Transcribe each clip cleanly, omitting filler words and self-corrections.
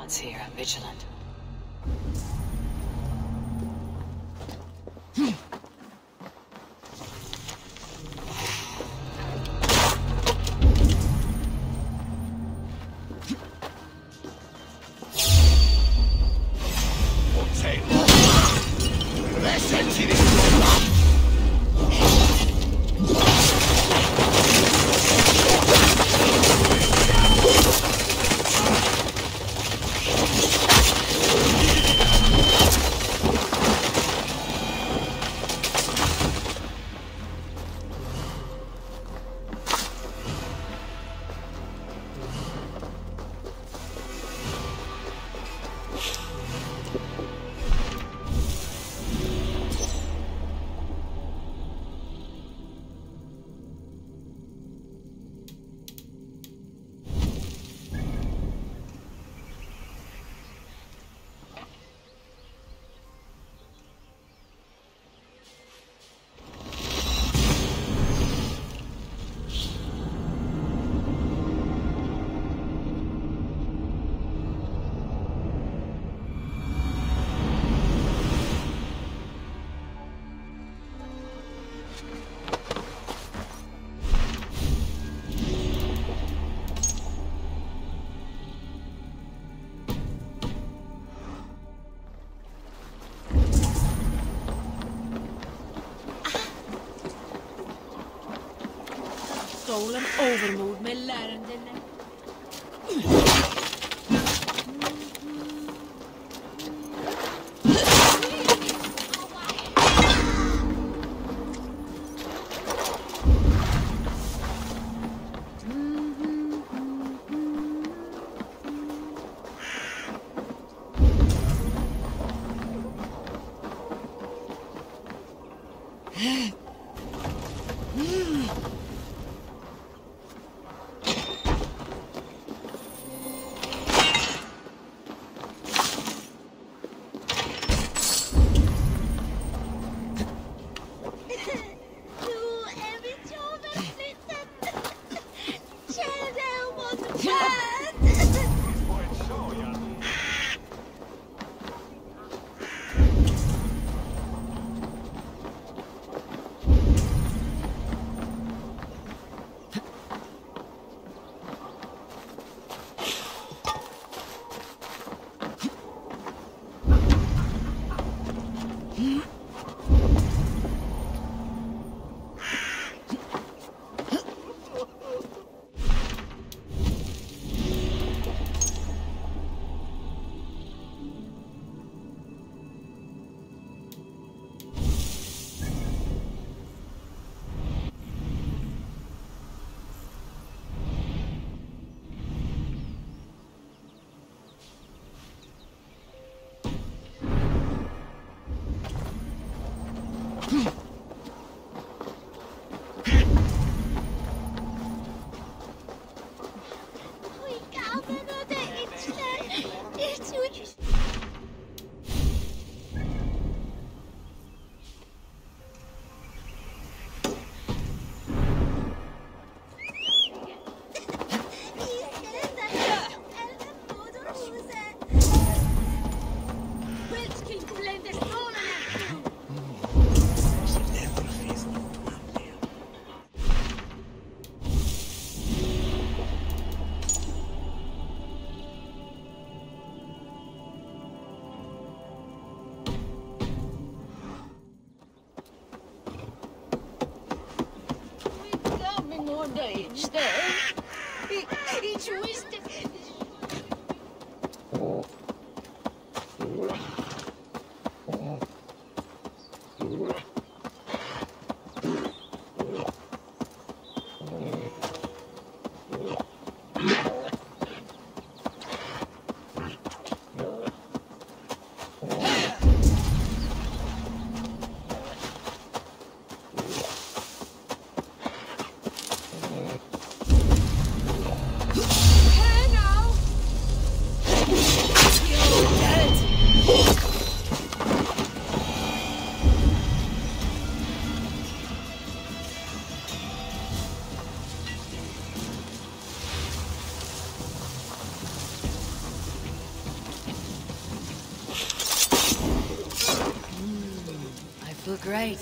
balance here. I'm vigilant. Stolen overmoed med lärandena. Great.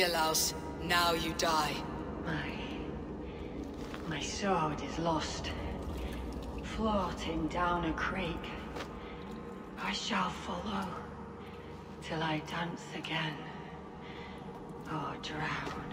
Laus, now you die. My sword is lost. Floating down a creek. I shall follow till I dance again or drown.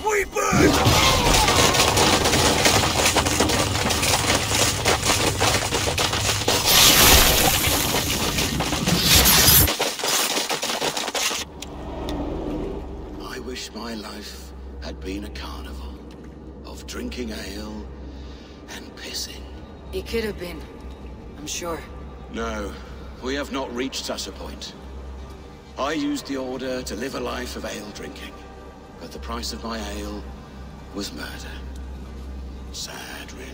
We burn! I wish my life had been a carnival of drinking ale and pissing. It could have been, I'm sure. No, we have not reached such a point. I used the order to live a life of ale drinking, but the price of my ale was murder. Sad, really.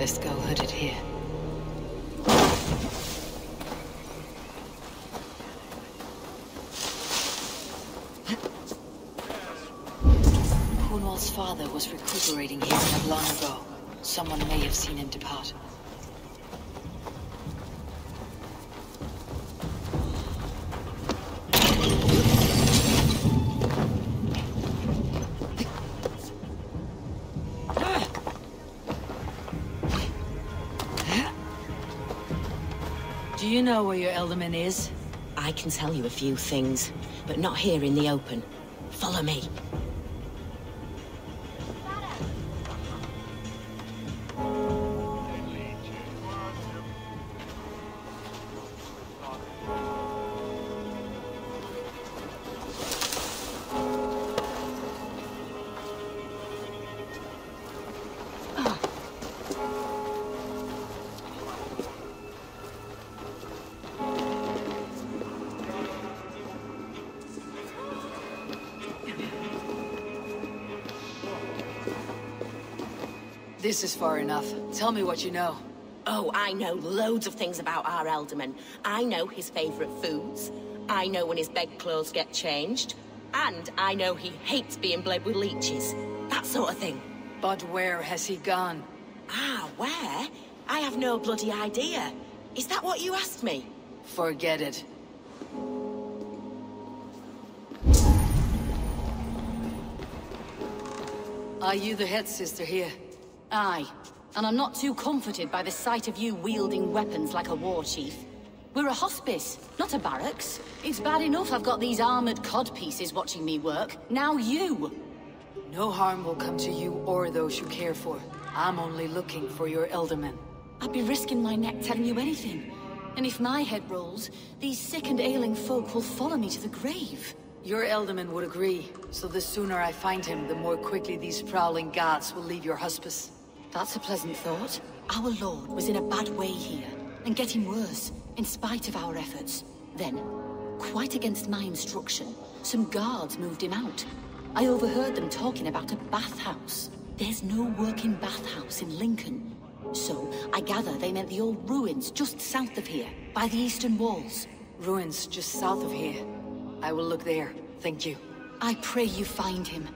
Best go hooded here. Cornwall's father was recuperating here not long ago. Someone may have seen him depart. Do you know where your Elderman is? I can tell you a few things, but not here in the open. Follow me. This is far enough. Tell me what you know. Oh, I know loads of things about our Elderman. I know his favorite foods. I know when his bedclothes get changed. And I know he hates being bled with leeches. That sort of thing. But where has he gone? Ah, where? I have no bloody idea. Is that what you asked me? Forget it. Are you the head sister here? Aye, and I'm not too comforted by the sight of you wielding weapons like a war chief. We're a hospice, not a barracks. It's bad enough I've got these armored codpieces watching me work. Now you! No harm will come to you or those you care for. I'm only looking for your Elderman. I'd be risking my neck telling you anything. And if my head rolls, these sick and ailing folk will follow me to the grave. Your Elderman would agree, so the sooner I find him, the more quickly these prowling gods will leave your hospice. That's a pleasant thought. Our lord was in a bad way here, and getting worse, in spite of our efforts. Then, quite against my instruction, some guards moved him out. I overheard them talking about a bathhouse. There's no working bathhouse in Lincoln. So, I gather they meant the old ruins just south of here, by the eastern walls. Ruins just south of here. I will look there, thank you. I pray you find him.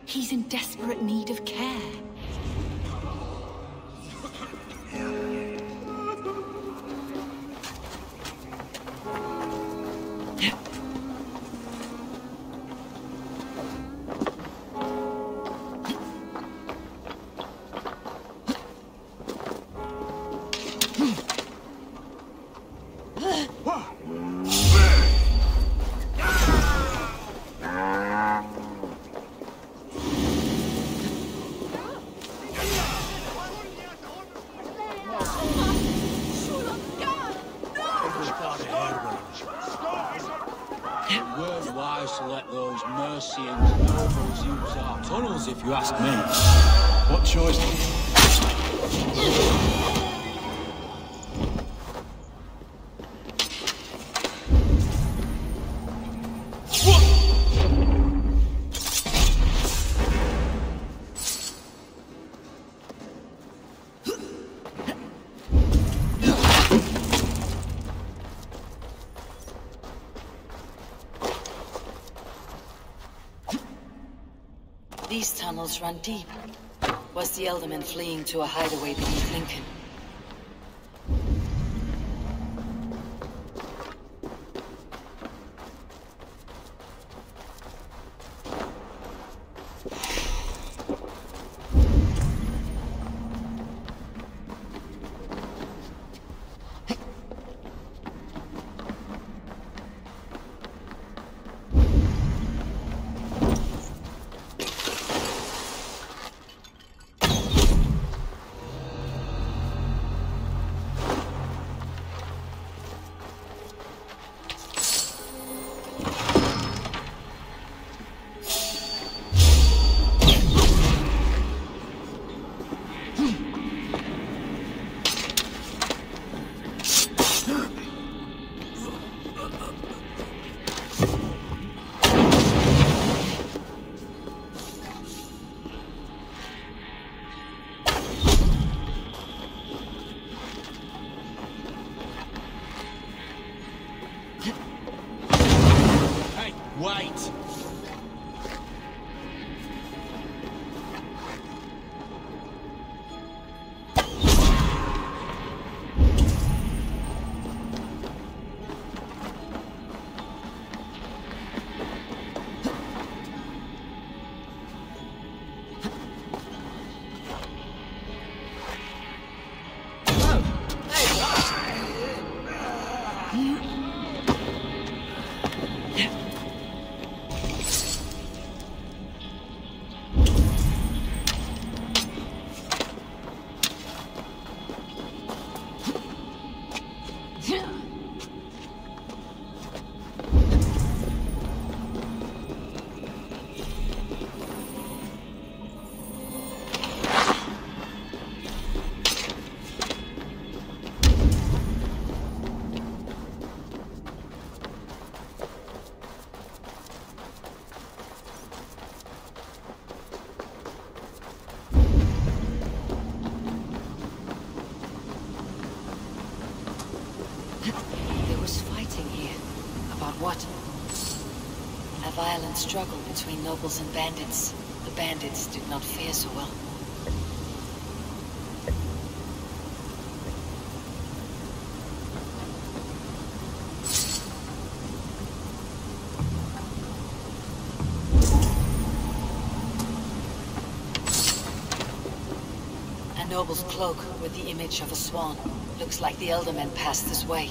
He's in desperate need of care. If you ask me. What choice? These tunnels run deep. Was the Elderman fleeing to a hideaway beneath Lincoln? A violent struggle between nobles and bandits. The bandits did not fare so well. A noble's cloak with the image of a swan. Looks like the Eldermen passed this way.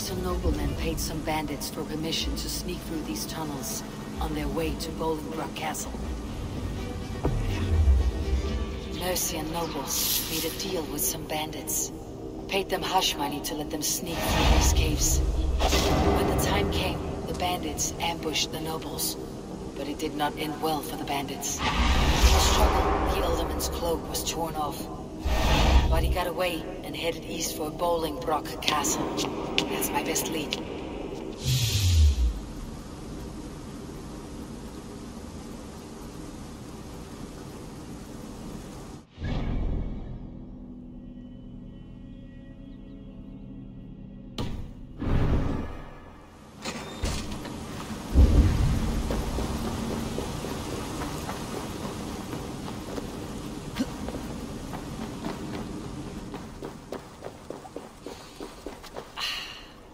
Some noblemen paid some bandits for permission to sneak through these tunnels on their way to Bolingbroke Castle. Mercian nobles made a deal with some bandits. Paid them hush money to let them sneak through these caves. When the time came, the bandits ambushed the nobles. But it did not end well for the bandits. In the struggle, the Alderman's cloak was torn off. But he got away and headed east for Bolingbroke Castle. That's my best lead.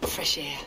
Fresh air.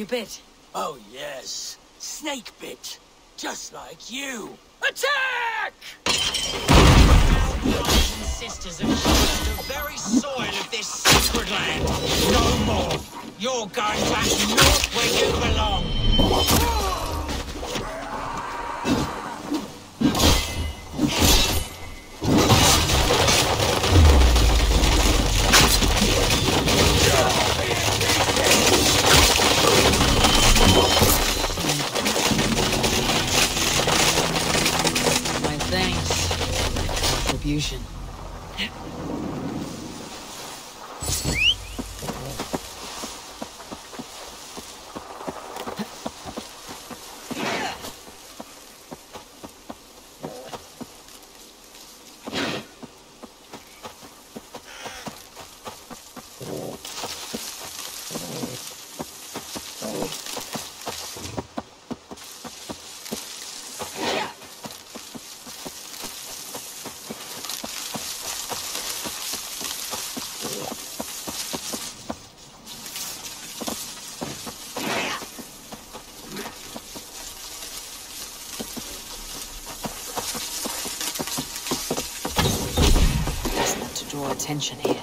Bit. Oh, yes. Snake bit. Just like you. Attack! Our brothers and sisters have chosen the very soil of this sacred land. No more. You're going back north where you belong. Contribution. Attention here.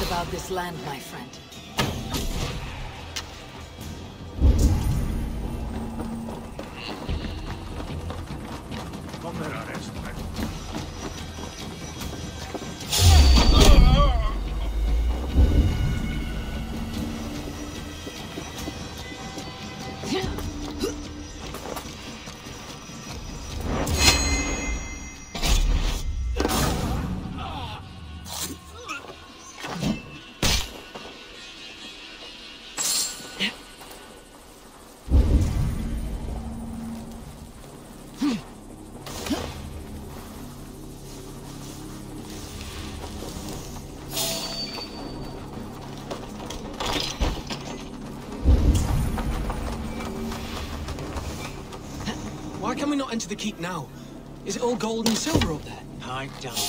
About this land, my friend. Why can we not enter the keep now? Is it all gold and silver up there? I don't.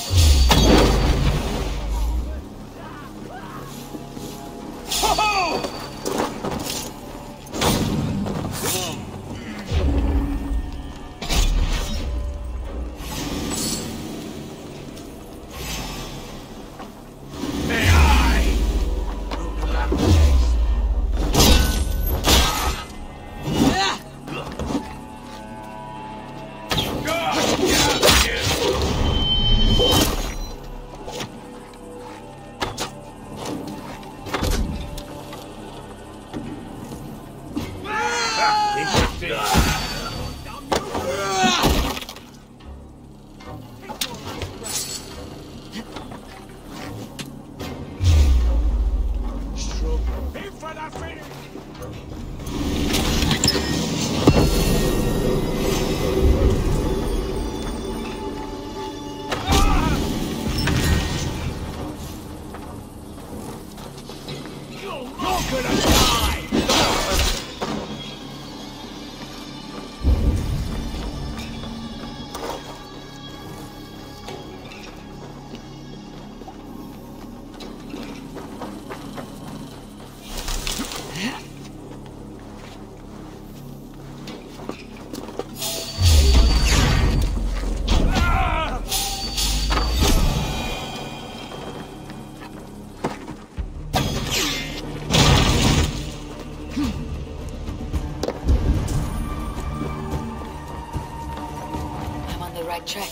Track.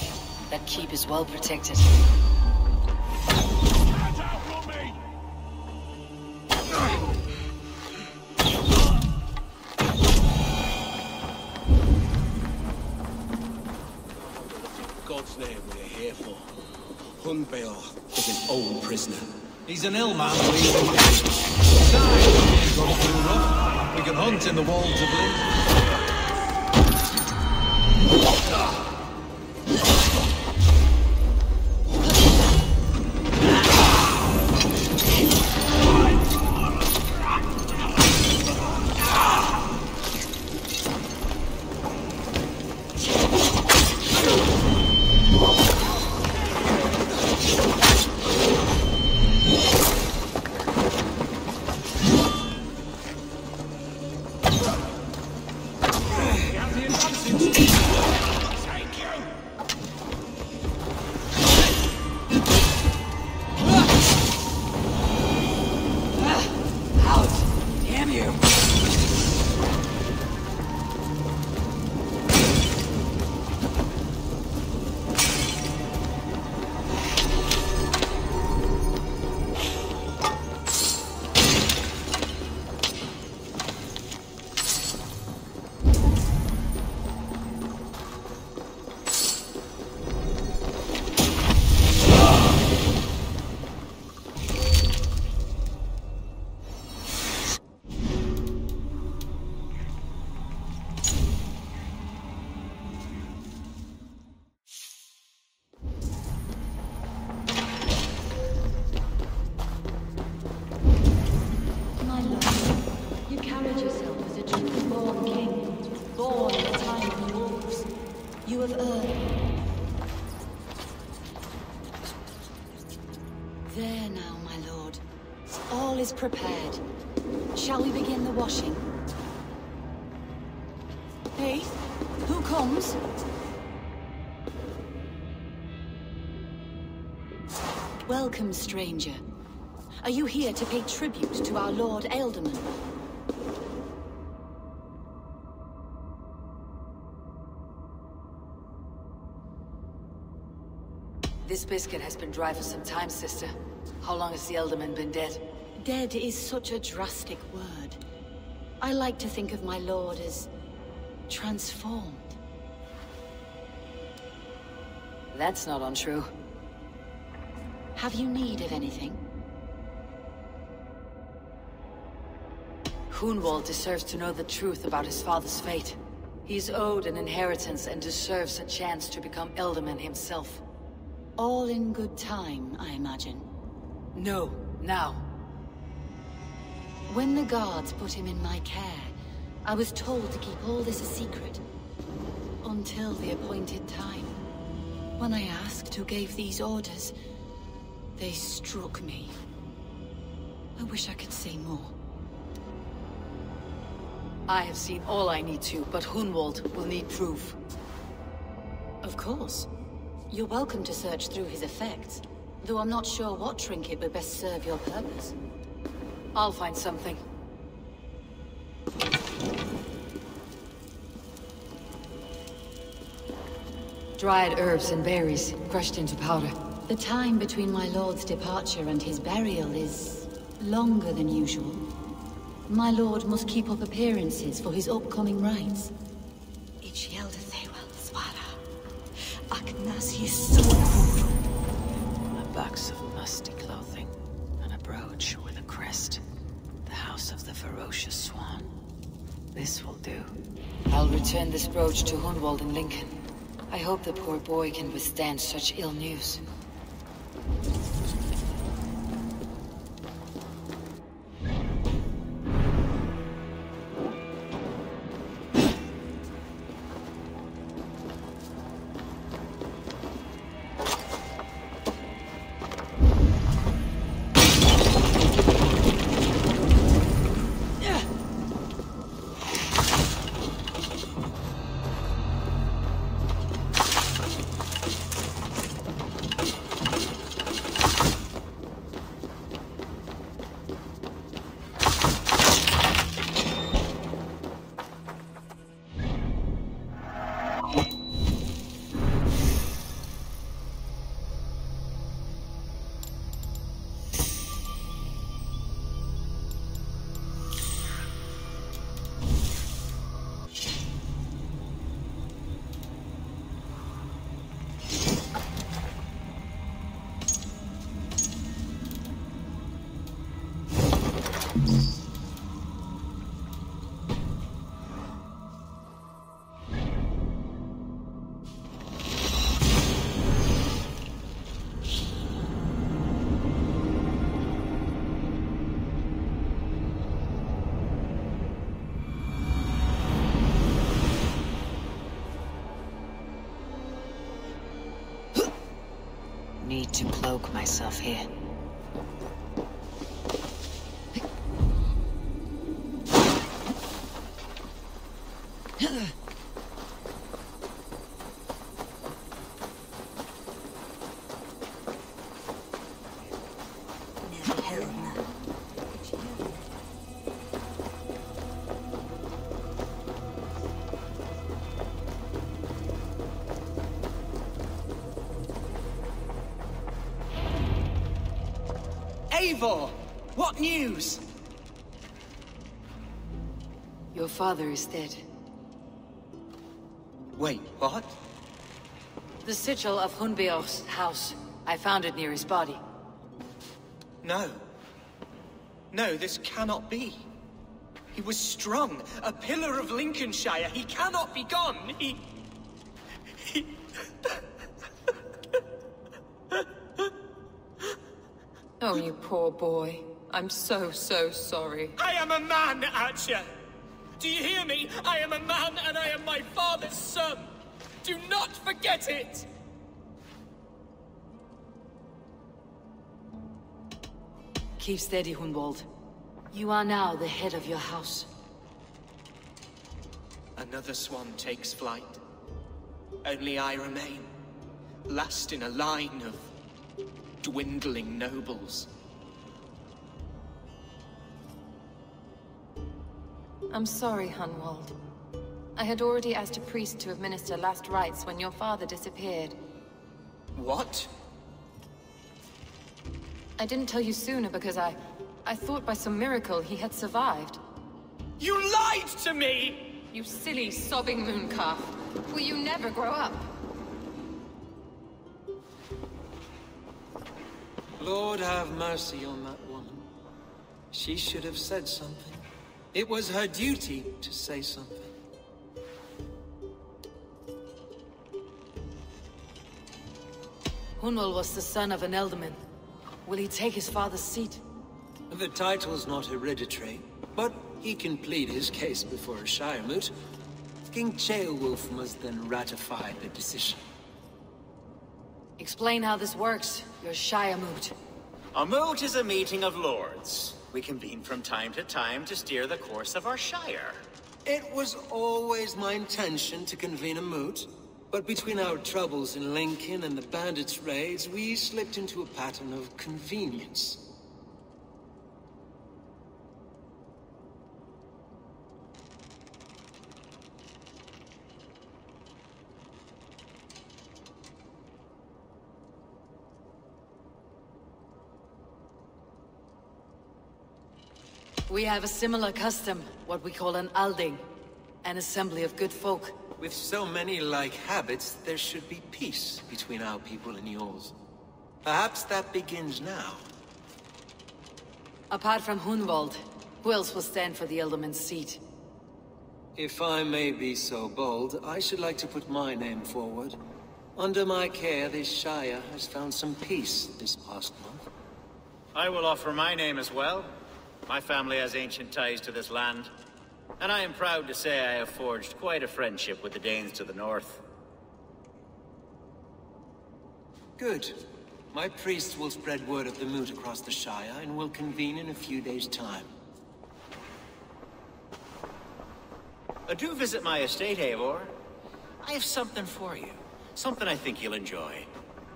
That keep is well protected. God's name we're here for. Hunbeor is his own prisoner. He's an ill man, leaving me. Besides, he's gone too rough. We can hunt in the walls of Lynn. There now, my lord. All is prepared. Shall we begin the washing? Hey, who comes? Welcome, stranger. Are you here to pay tribute to our Lord Ealdorman? This biscuit has been dry for some time, sister. How long has the Ealdorman been dead? Dead is such a drastic word. I like to think of my lord as transformed. That's not untrue. Have you need of anything? Hunwald deserves to know the truth about his father's fate. He's owed an inheritance and deserves a chance to become Ealdorman himself. All in good time, I imagine. No, now. When the guards put him in my care, I was told to keep all this a secret. until the appointed time. When I asked who gave these orders, they struck me. I wish I could say more. I have seen all I need to, but Hunwald will need proof. Of course. You're welcome to search through his effects, though I'm not sure what trinket would best serve your purpose. I'll find something. Dried herbs and berries, crushed into powder. The time between my lord's departure and his burial is longer than usual. My lord must keep up appearances for his upcoming rites. A box of musty clothing, and a brooch with a crest. The house of the ferocious swan. This will do. I'll return this brooch to Hunwald and Lincoln. I hope the poor boy can withstand such ill news. Need to cloak myself here. Eivor! What news? Your father is dead. Wait, what? The sigil of Hunbeor's house. I found it near his body. No. No, this cannot be. He was strong, a pillar of Lincolnshire. He cannot be gone. He... Oh, you poor boy. I'm so sorry. I am a man, Archer! Do you hear me? I am a man and I am my father's son! Do not forget it! Keep steady, Hunwald. You are now the head of your house. Another swan takes flight. Only I remain. Last in a line of dwindling nobles. I'm sorry, Hunwald. I had already asked a priest to administer last rites when your father disappeared. What? I didn't tell you sooner because I thought by some miracle he had survived. You lied to me! You silly, sobbing mooncalf. Will you never grow up? Lord have mercy on that woman. She should have said something. It was her duty to say something. Hunwald was the son of an Elderman. Will he take his father's seat? The title's not hereditary, but he can plead his case before a Shire moot. King Ceolwulf must then ratify the decision. Explain how this works. Your Shire moot. A moot is a meeting of lords. We convene from time to time to steer the course of our Shire. It was always my intention to convene a moot, but between our troubles in Lincoln and the bandits' raids, we slipped into a pattern of convenience. We have a similar custom, what we call an alding. An assembly of good folk. With so many like habits, there should be peace between our people and yours. Perhaps that begins now. Apart from Hunwald, who else will stand for the Ealdorman's seat? If I may be so bold, I should like to put my name forward. Under my care, this Shire has found some peace this past month. I will offer my name as well. My family has ancient ties to this land, and I am proud to say I have forged quite a friendship with the Danes to the north. Good. My priests will spread word of the moot across the Shire, and will convene in a few days' time. Do visit my estate, Eivor. I have something for you. Something I think you'll enjoy.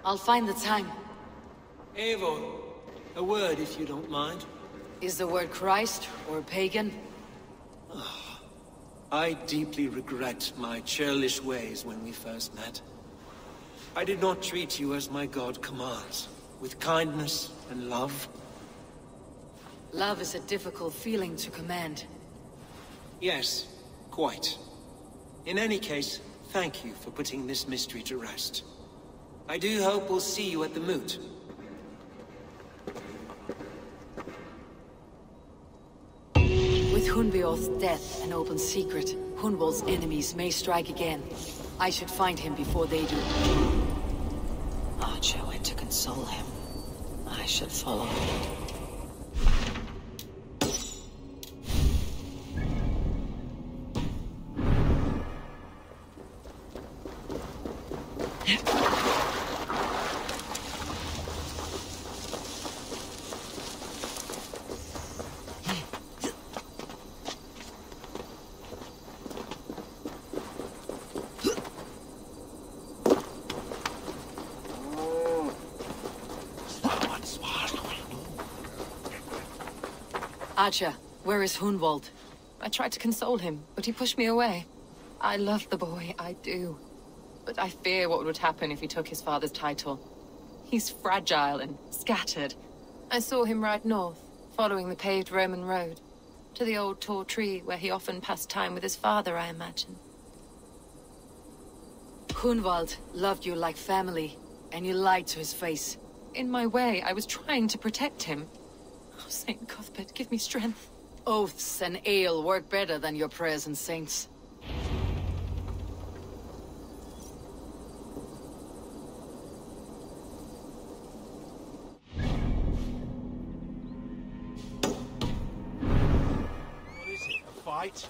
I'll find the time. Eivor, a word if you don't mind. Is the word Christ or pagan? I deeply regret my churlish ways when we first met. I did not treat you as my god commands, with kindness and love. Love is a difficult feeling to command. Yes, quite. In any case, thank you for putting this mystery to rest. I do hope we'll see you at the moot. With Hunbeorth's death an open secret, Hunwald's enemies may strike again. I should find him before they do. Archer went to console him. I should follow. Archer, where is Hunwald? I tried to console him, but he pushed me away. I love the boy, I do. But I fear what would happen if he took his father's title. He's fragile and scattered. I saw him ride north, following the paved Roman road. To the old tall tree where he often passed time with his father, I imagine. Hunwald loved you like family, and you lied to his face. In my way, I was trying to protect him. Oh, Saint Cuthbert, give me strength. Oaths and ale work better than your prayers and saints. What is it, a fight?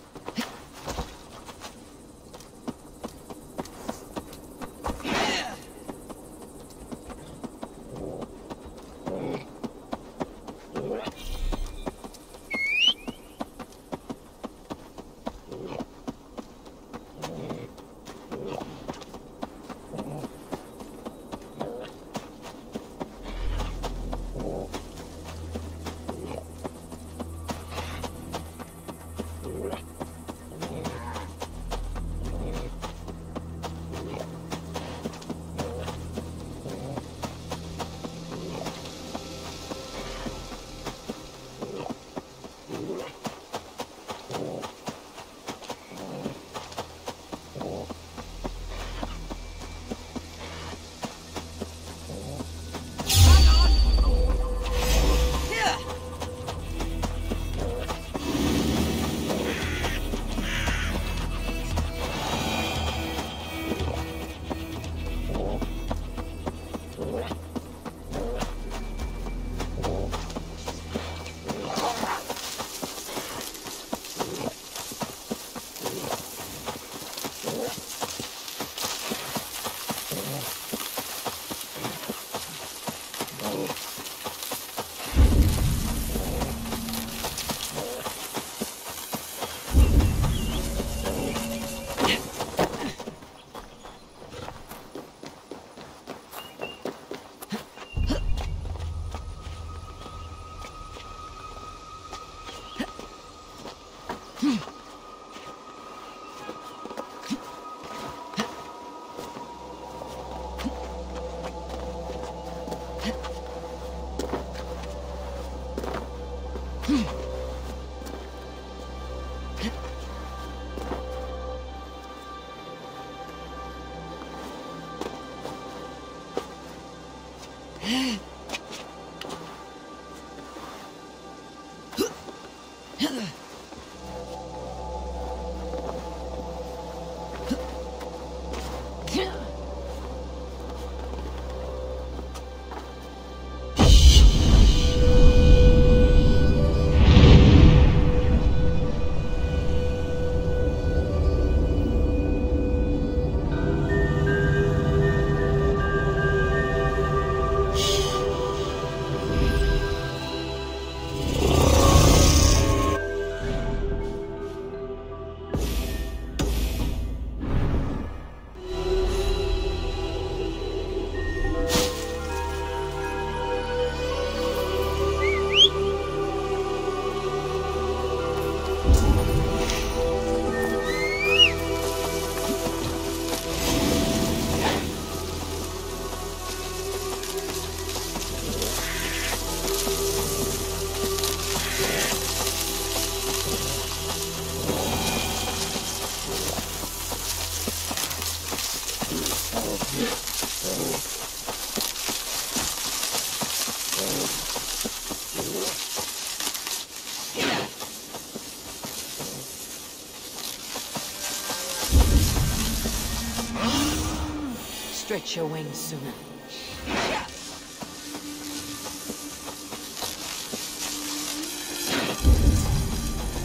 Stretch your wings sooner.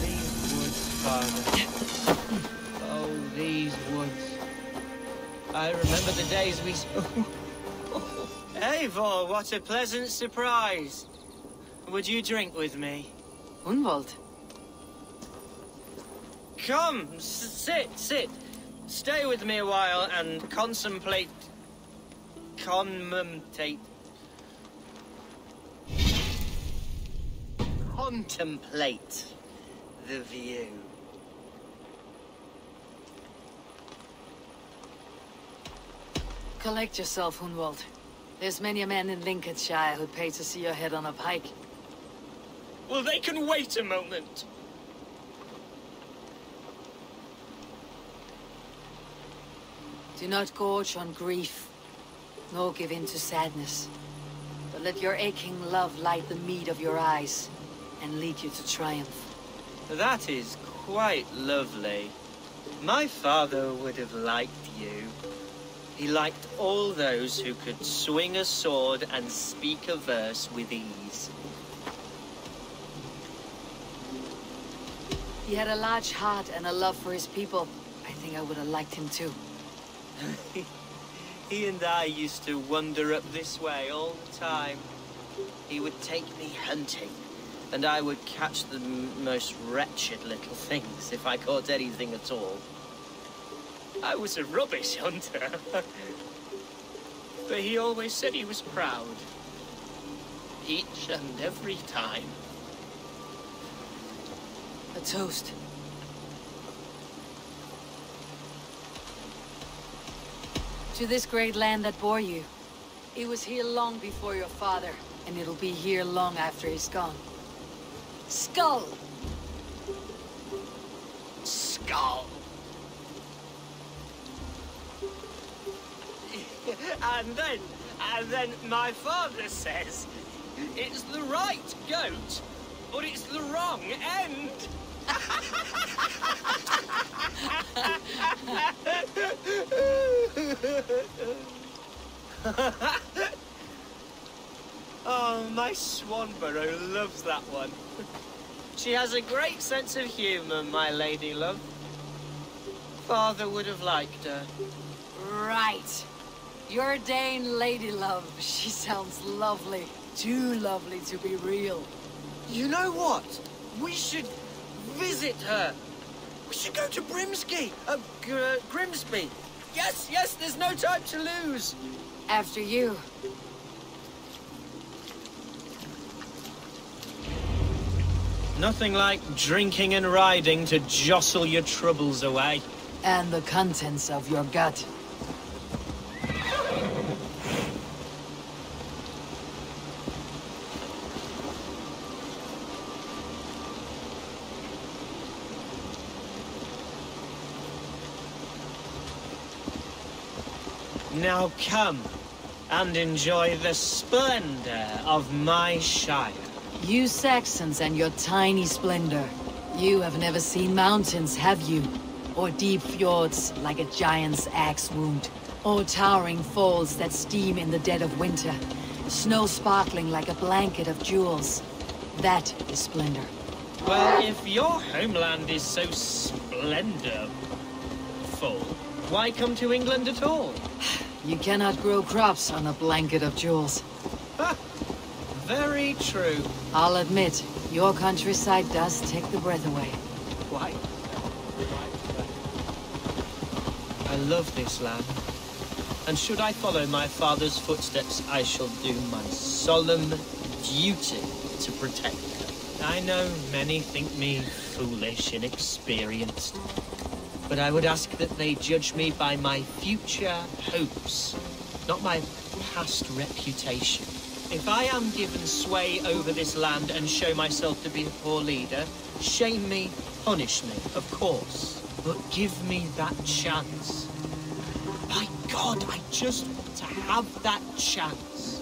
These woods, Father. Oh, these woods. I remember the days we... Eivor, what a pleasant surprise. Would you drink with me? Hunwald. Come, sit. Stay with me a while and contemplate the view. Collect yourself, Hunwald. There's many a man in Lincolnshire who'd pay to see your head on a pike. Well, they can wait a moment. Do not gorge on grief, nor give in to sadness. But let your aching love light the mead of your eyes, and lead you to triumph. That is quite lovely. My father would have liked you. He liked all those who could swing a sword and speak a verse with ease. He had a large heart and a love for his people. I think I would have liked him too. He and I used to wander up this way all the time. He would take me hunting, and I would catch the most wretched little things if I caught anything at all. I was a rubbish hunter. But he always said he was proud. Each and every time. A toast. To this great land that bore you. It was here long before your father, and it'll be here long after he's gone. Skull! Skull! And then my father says, it's the right goat, but it's the wrong end. Oh, my Swanborough loves that one. She has a great sense of humor, my lady love. Father would have liked her. Right. Your Dane lady love. She sounds lovely. Too lovely to be real. You know what? We should visit her. We should go to Grimsby. Yes, there's no time to lose. After you. Nothing like drinking and riding to jostle your troubles away. And the contents of your gut. Now come. and enjoy the splendor of my shire. You Saxons and your tiny splendor. You have never seen mountains, have you? Or deep fjords like a giant's axe wound? Or towering falls that steam in the dead of winter? Snow sparkling like a blanket of jewels? That is splendor. Well, if your homeland is so splendorful, why come to England at all? You cannot grow crops on a blanket of jewels. Very true. I'll admit, your countryside does take the breath away. Why? I love this land. And should I follow my father's footsteps, I shall do my solemn duty to protect her. I know many think me foolish, inexperienced, but I would ask that they judge me by my future hopes, not my past reputation. If I am given sway over this land and show myself to be a poor leader, shame me, punish me, of course, but give me that chance. My God, I just want to have that chance.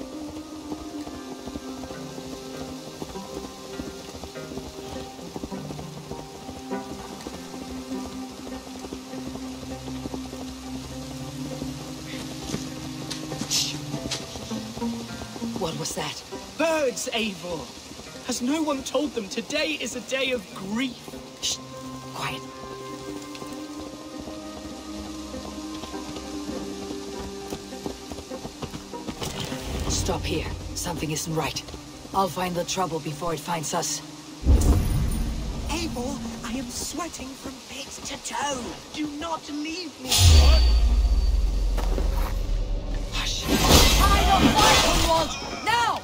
What was that? Birds, Eivor! Has no one told them today is a day of grief? Shh! Quiet. Stop here. Something isn't right. I'll find the trouble before it finds us. Eivor, I am sweating from head to toe. Do not leave me. Hush. Hide on fire, Walt! Now!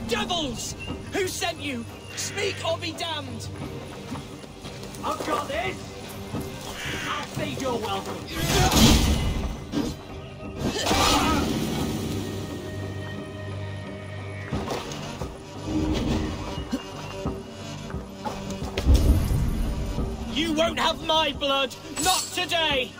Devils! Who sent you? Speak or be damned! I've got this! I'll say you're welcome. You won't have my blood! Not today!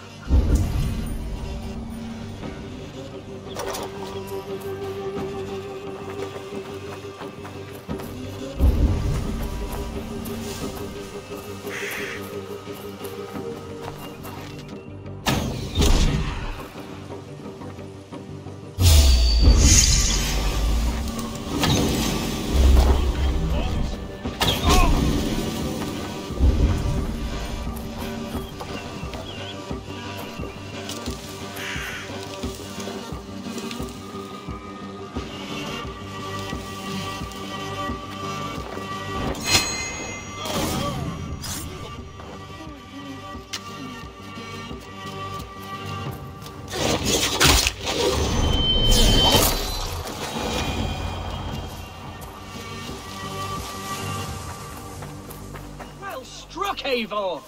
Eivor!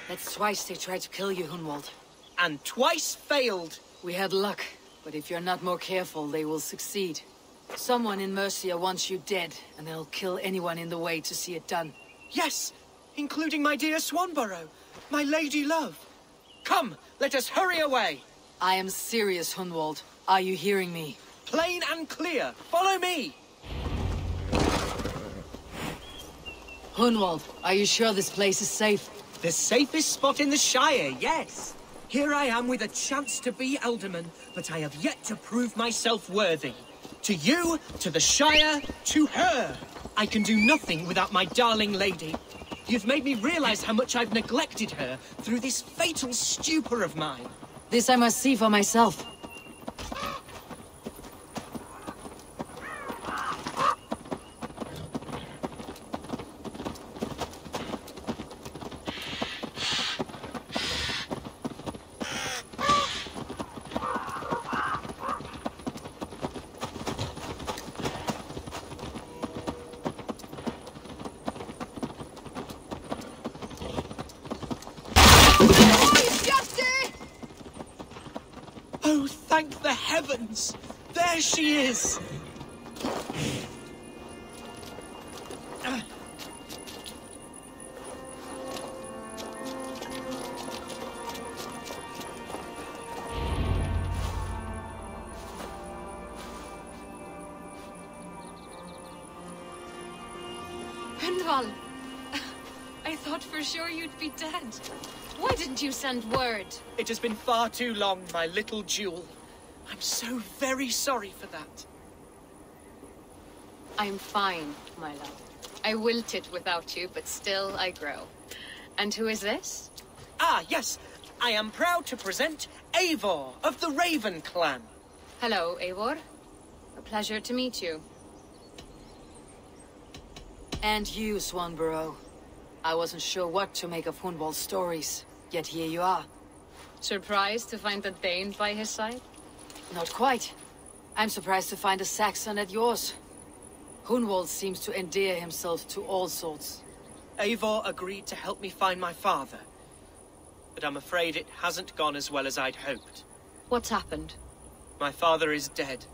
That's twice they tried to kill you, Hunwald. And twice failed. We had luck, but if you're not more careful, they will succeed. Someone in Mercia wants you dead, and they'll kill anyone in the way to see it done. Yes, including my dear Swanborough, my lady love. Come, let us hurry away. I am serious, Hunwald. Are you hearing me? Plain and clear. Follow me. Hunwald, are you sure this place is safe? The safest spot in the Shire, yes. Here I am with a chance to be Alderman, but I have yet to prove myself worthy. To you, to the Shire, to her. I can do nothing without my darling lady. You've made me realize how much I've neglected her through this fatal stupor of mine. This I must see for myself. Thank the heavens! There she is! I thought for sure you'd be dead. Why didn't you send word? It has been far too long, my little jewel. I'm so very sorry for that. I'm fine, my love. I wilted without you, but still I grow. And who is this? Ah, yes. I am proud to present Eivor of the Raven clan. Hello, Eivor. A pleasure to meet you. And you, Swanborough. I wasn't sure what to make of Hunwald's stories, yet here you are. Surprised to find a Dane by his side? Not quite. I'm surprised to find a Saxon at yours. Hunwald seems to endear himself to all sorts. Eivor agreed to help me find my father. But I'm afraid it hasn't gone as well as I'd hoped. What's happened? My father is dead.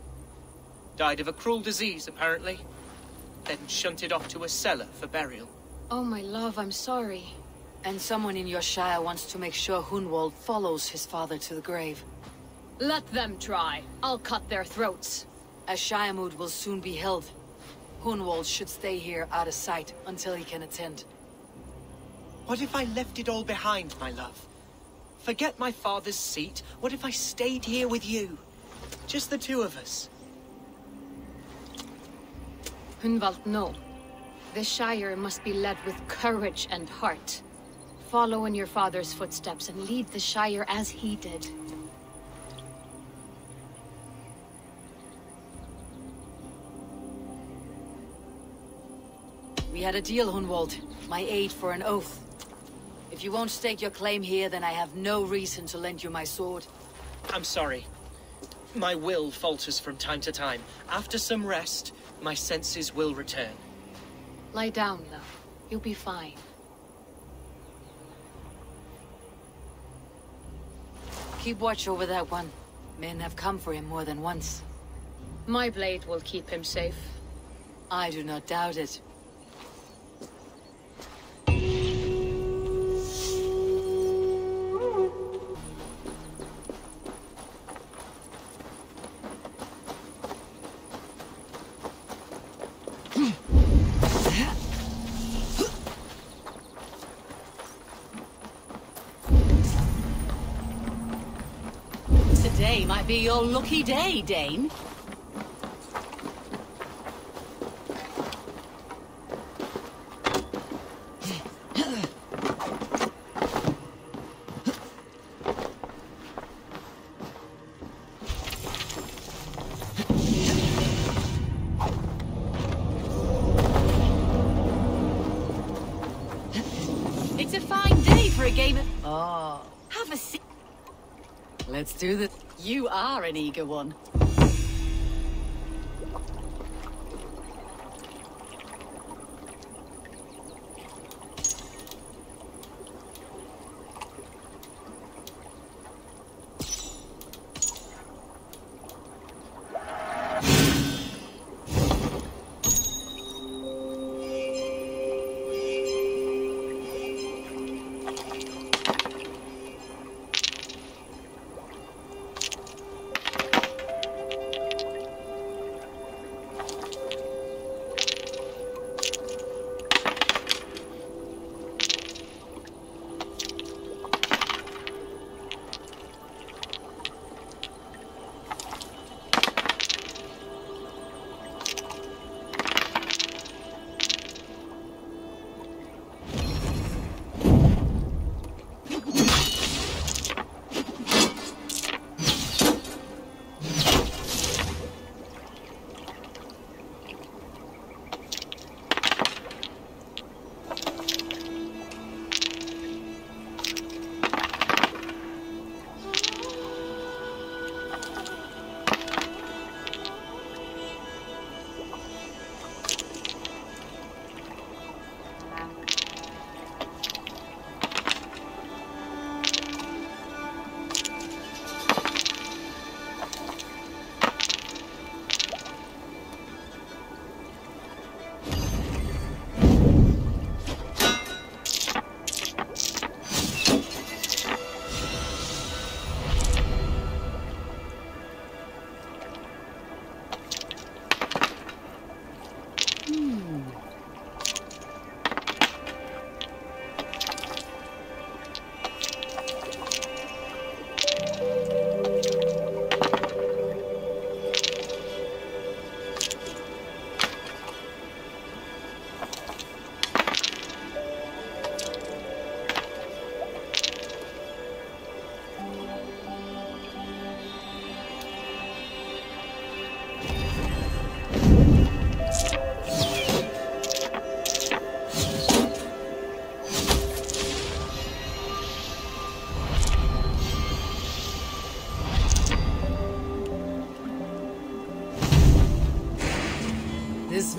Died of a cruel disease, apparently. Then shunted off to a cellar for burial. Oh, my love, I'm sorry. And someone in your shire wants to make sure Hunwald follows his father to the grave. Let them try. I'll cut their throats. A shire moot will soon be held. Hunwald should stay here out of sight until he can attend. What if I left it all behind, my love? Forget my father's seat. What if I stayed here with you? Just the two of us. Hunwald, no. The Shire must be led with courage and heart. Follow in your father's footsteps and lead the Shire as he did. We had a deal, Hunwald. My aid for an oath. If you won't stake your claim here, then I have no reason to lend you my sword. I'm sorry. My will falters from time to time. After some rest, my senses will return. Lie down, love. You'll be fine. Keep watch over that one. Men have come for him more than once. My blade will keep him safe. I do not doubt it. Today might be your lucky day, Dane. It's a fine day for a game of... Oh, have a seat. Let's do this. You are an eager one.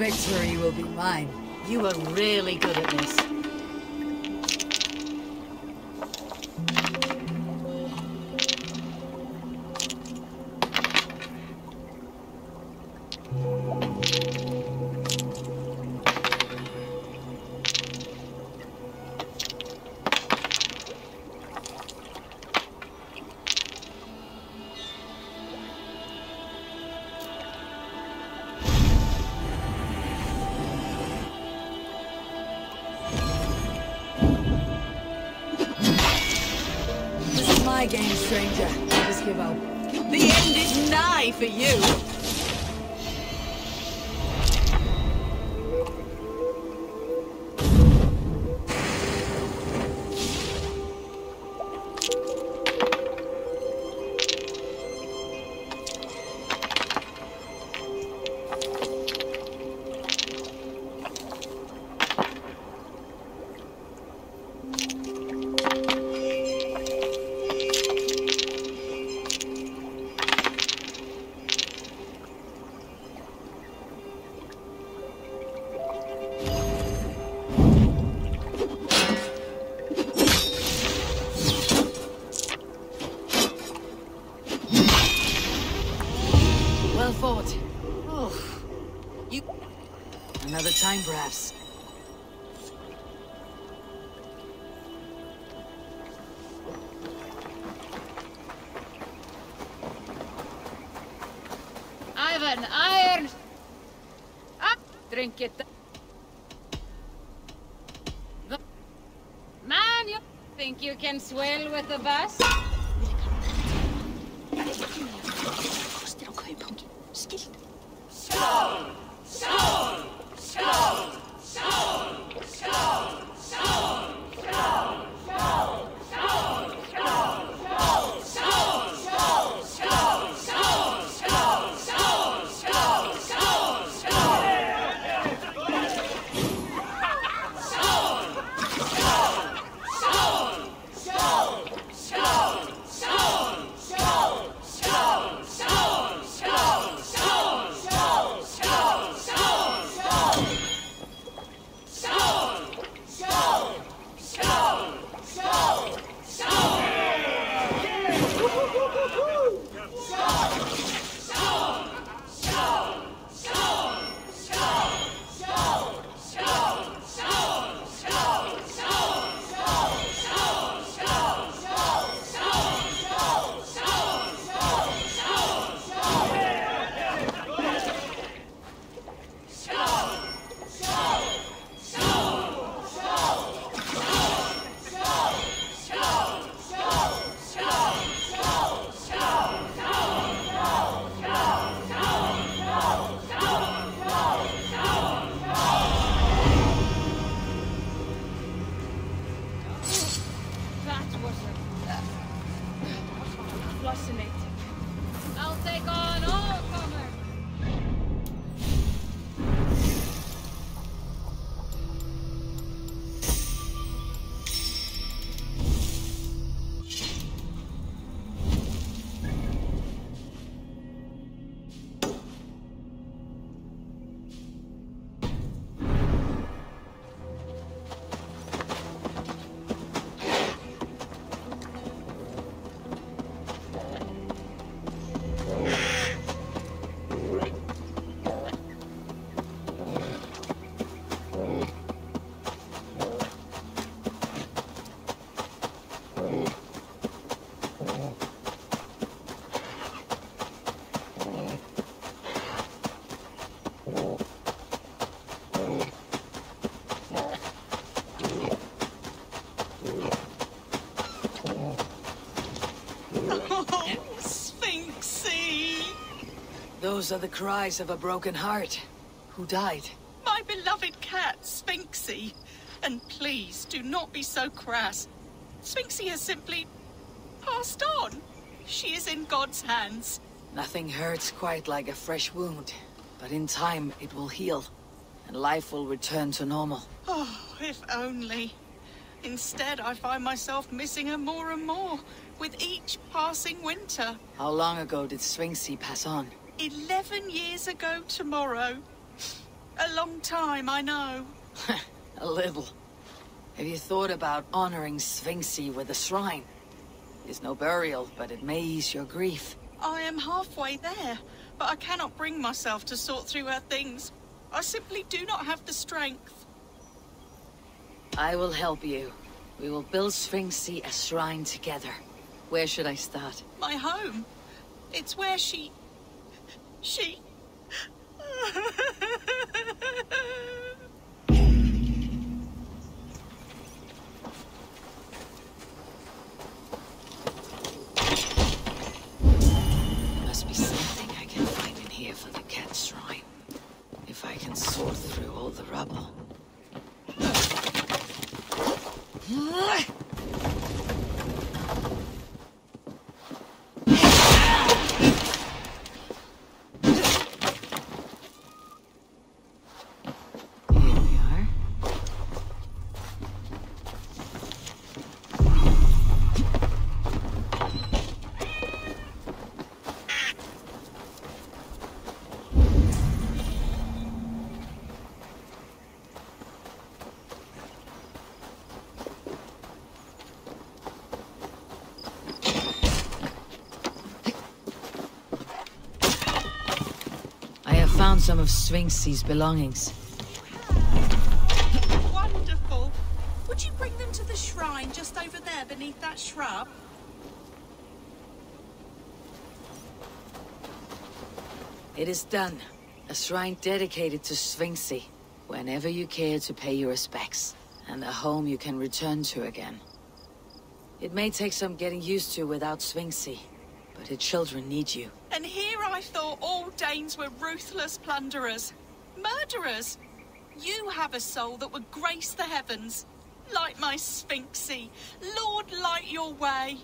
victory will be mine. You are really good at this. My game, stranger. Just give up. The end is nigh for you. Well fought. Oh, you... Another time, perhaps. Ivan, iron! Up! Drink it. Man, you think you can swell with the bus? I'll take on all comers. Those are the cries of a broken heart. Who died? My beloved cat, Sphinxie. And please, do not be so crass. Sphinxie has simply passed on. She is in God's hands. Nothing hurts quite like a fresh wound. But in time, it will heal. And life will return to normal. Oh, if only. Instead, I find myself missing her more and more, with each passing winter. How long ago did Sphinxie pass on? 11 years ago tomorrow. A long time, I know. A little. Have you thought about honoring Sphinxy with a shrine? It's no burial, but it may ease your grief. I am halfway there, but I cannot bring myself to sort through her things. I simply do not have the strength. I will help you. We will build Sphinxy a shrine together. Where should I start? My home. It's where she... Must be something I can find in here for the cat shrine. If I can sort through all the rubble. Found some of Sphinxy's belongings. Wonderful. Would you bring them to the shrine just over there beneath that shrub? It is done. A shrine dedicated to Sphinxy. Whenever you care to pay your respects. And a home you can return to again. It may take some getting used to without Sphinxy. But her children need you. And here I thought all Danes were ruthless plunderers. Murderers. You have a soul that would grace the heavens. Like my Sphinxy. Lord, light your way.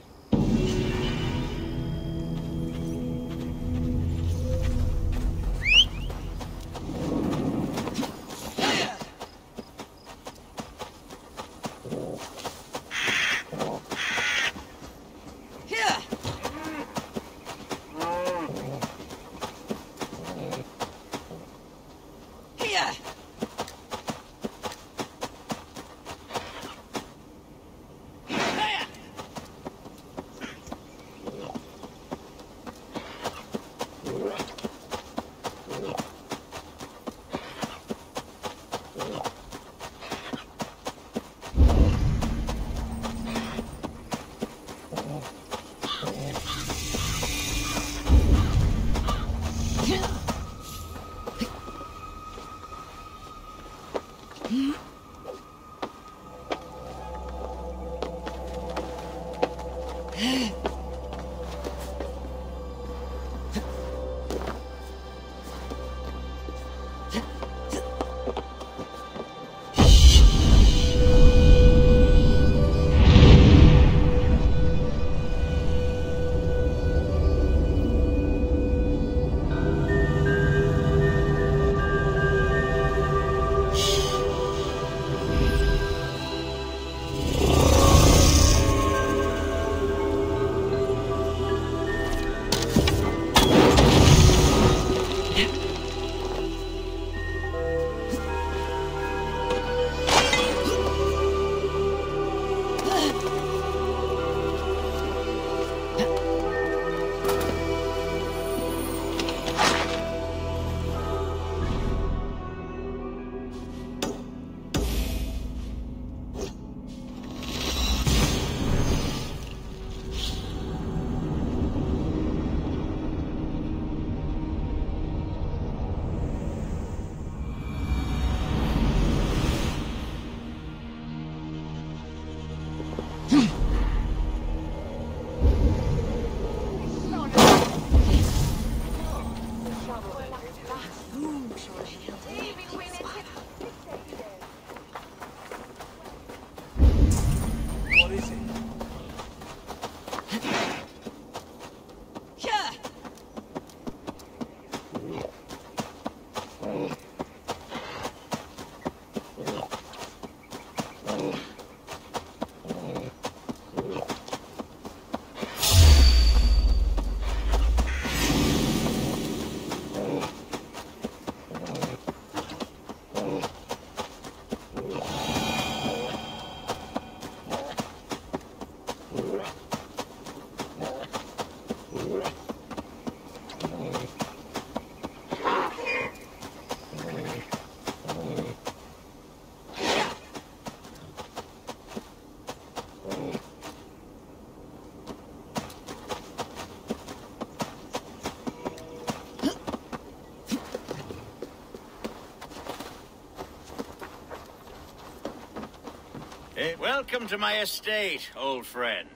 Welcome to my estate, old friend.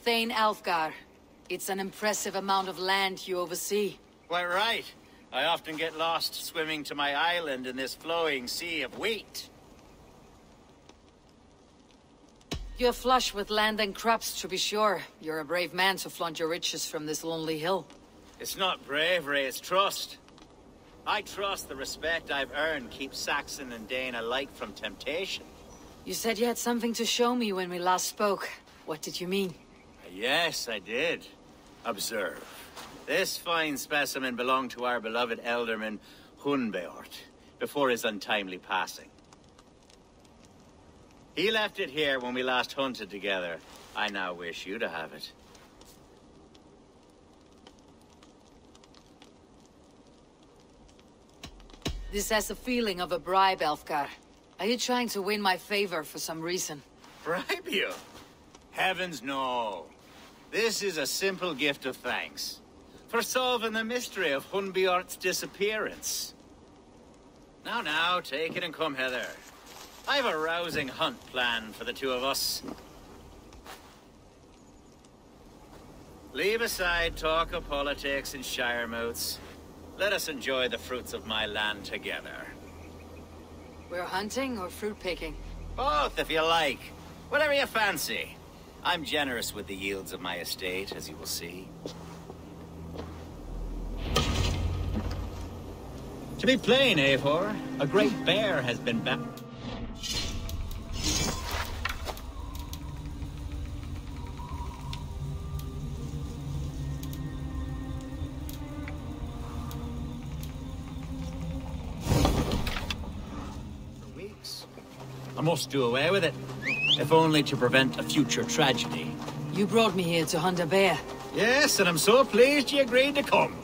Thane Alfgar. It's an impressive amount of land you oversee. Quite right. I often get lost swimming to my island in this flowing sea of wheat. You're flush with land and crops, to be sure. You're a brave man to flaunt your riches from this lonely hill. It's not bravery, it's trust. I trust the respect I've earned keeps Saxon and Dane alike from temptation. You said you had something to show me when we last spoke. What did you mean? Yes, I did. Observe. This fine specimen belonged to our beloved elderman, Hunbeort, before his untimely passing. He left it here when we last hunted together. I now wish you to have it. This has the feeling of a bribe, Elfgar. Are you trying to win my favor for some reason? Bribe you? Heavens no. This is a simple gift of thanks. For solving the mystery of Hunbeort's disappearance. Now, take it and come hither. I've a rousing hunt planned for the two of us. Leave aside talk of politics and shire moats. Let us enjoy the fruits of my land together. We're hunting or fruit picking? Both, if you like. Whatever you fancy. I'm generous with the yields of my estate, as you will see. To be plain, Eivor, a great bear has been back. I must do away with it, if only to prevent a future tragedy. You brought me here to hunt a bear. Yes, and I'm so pleased you agreed to come.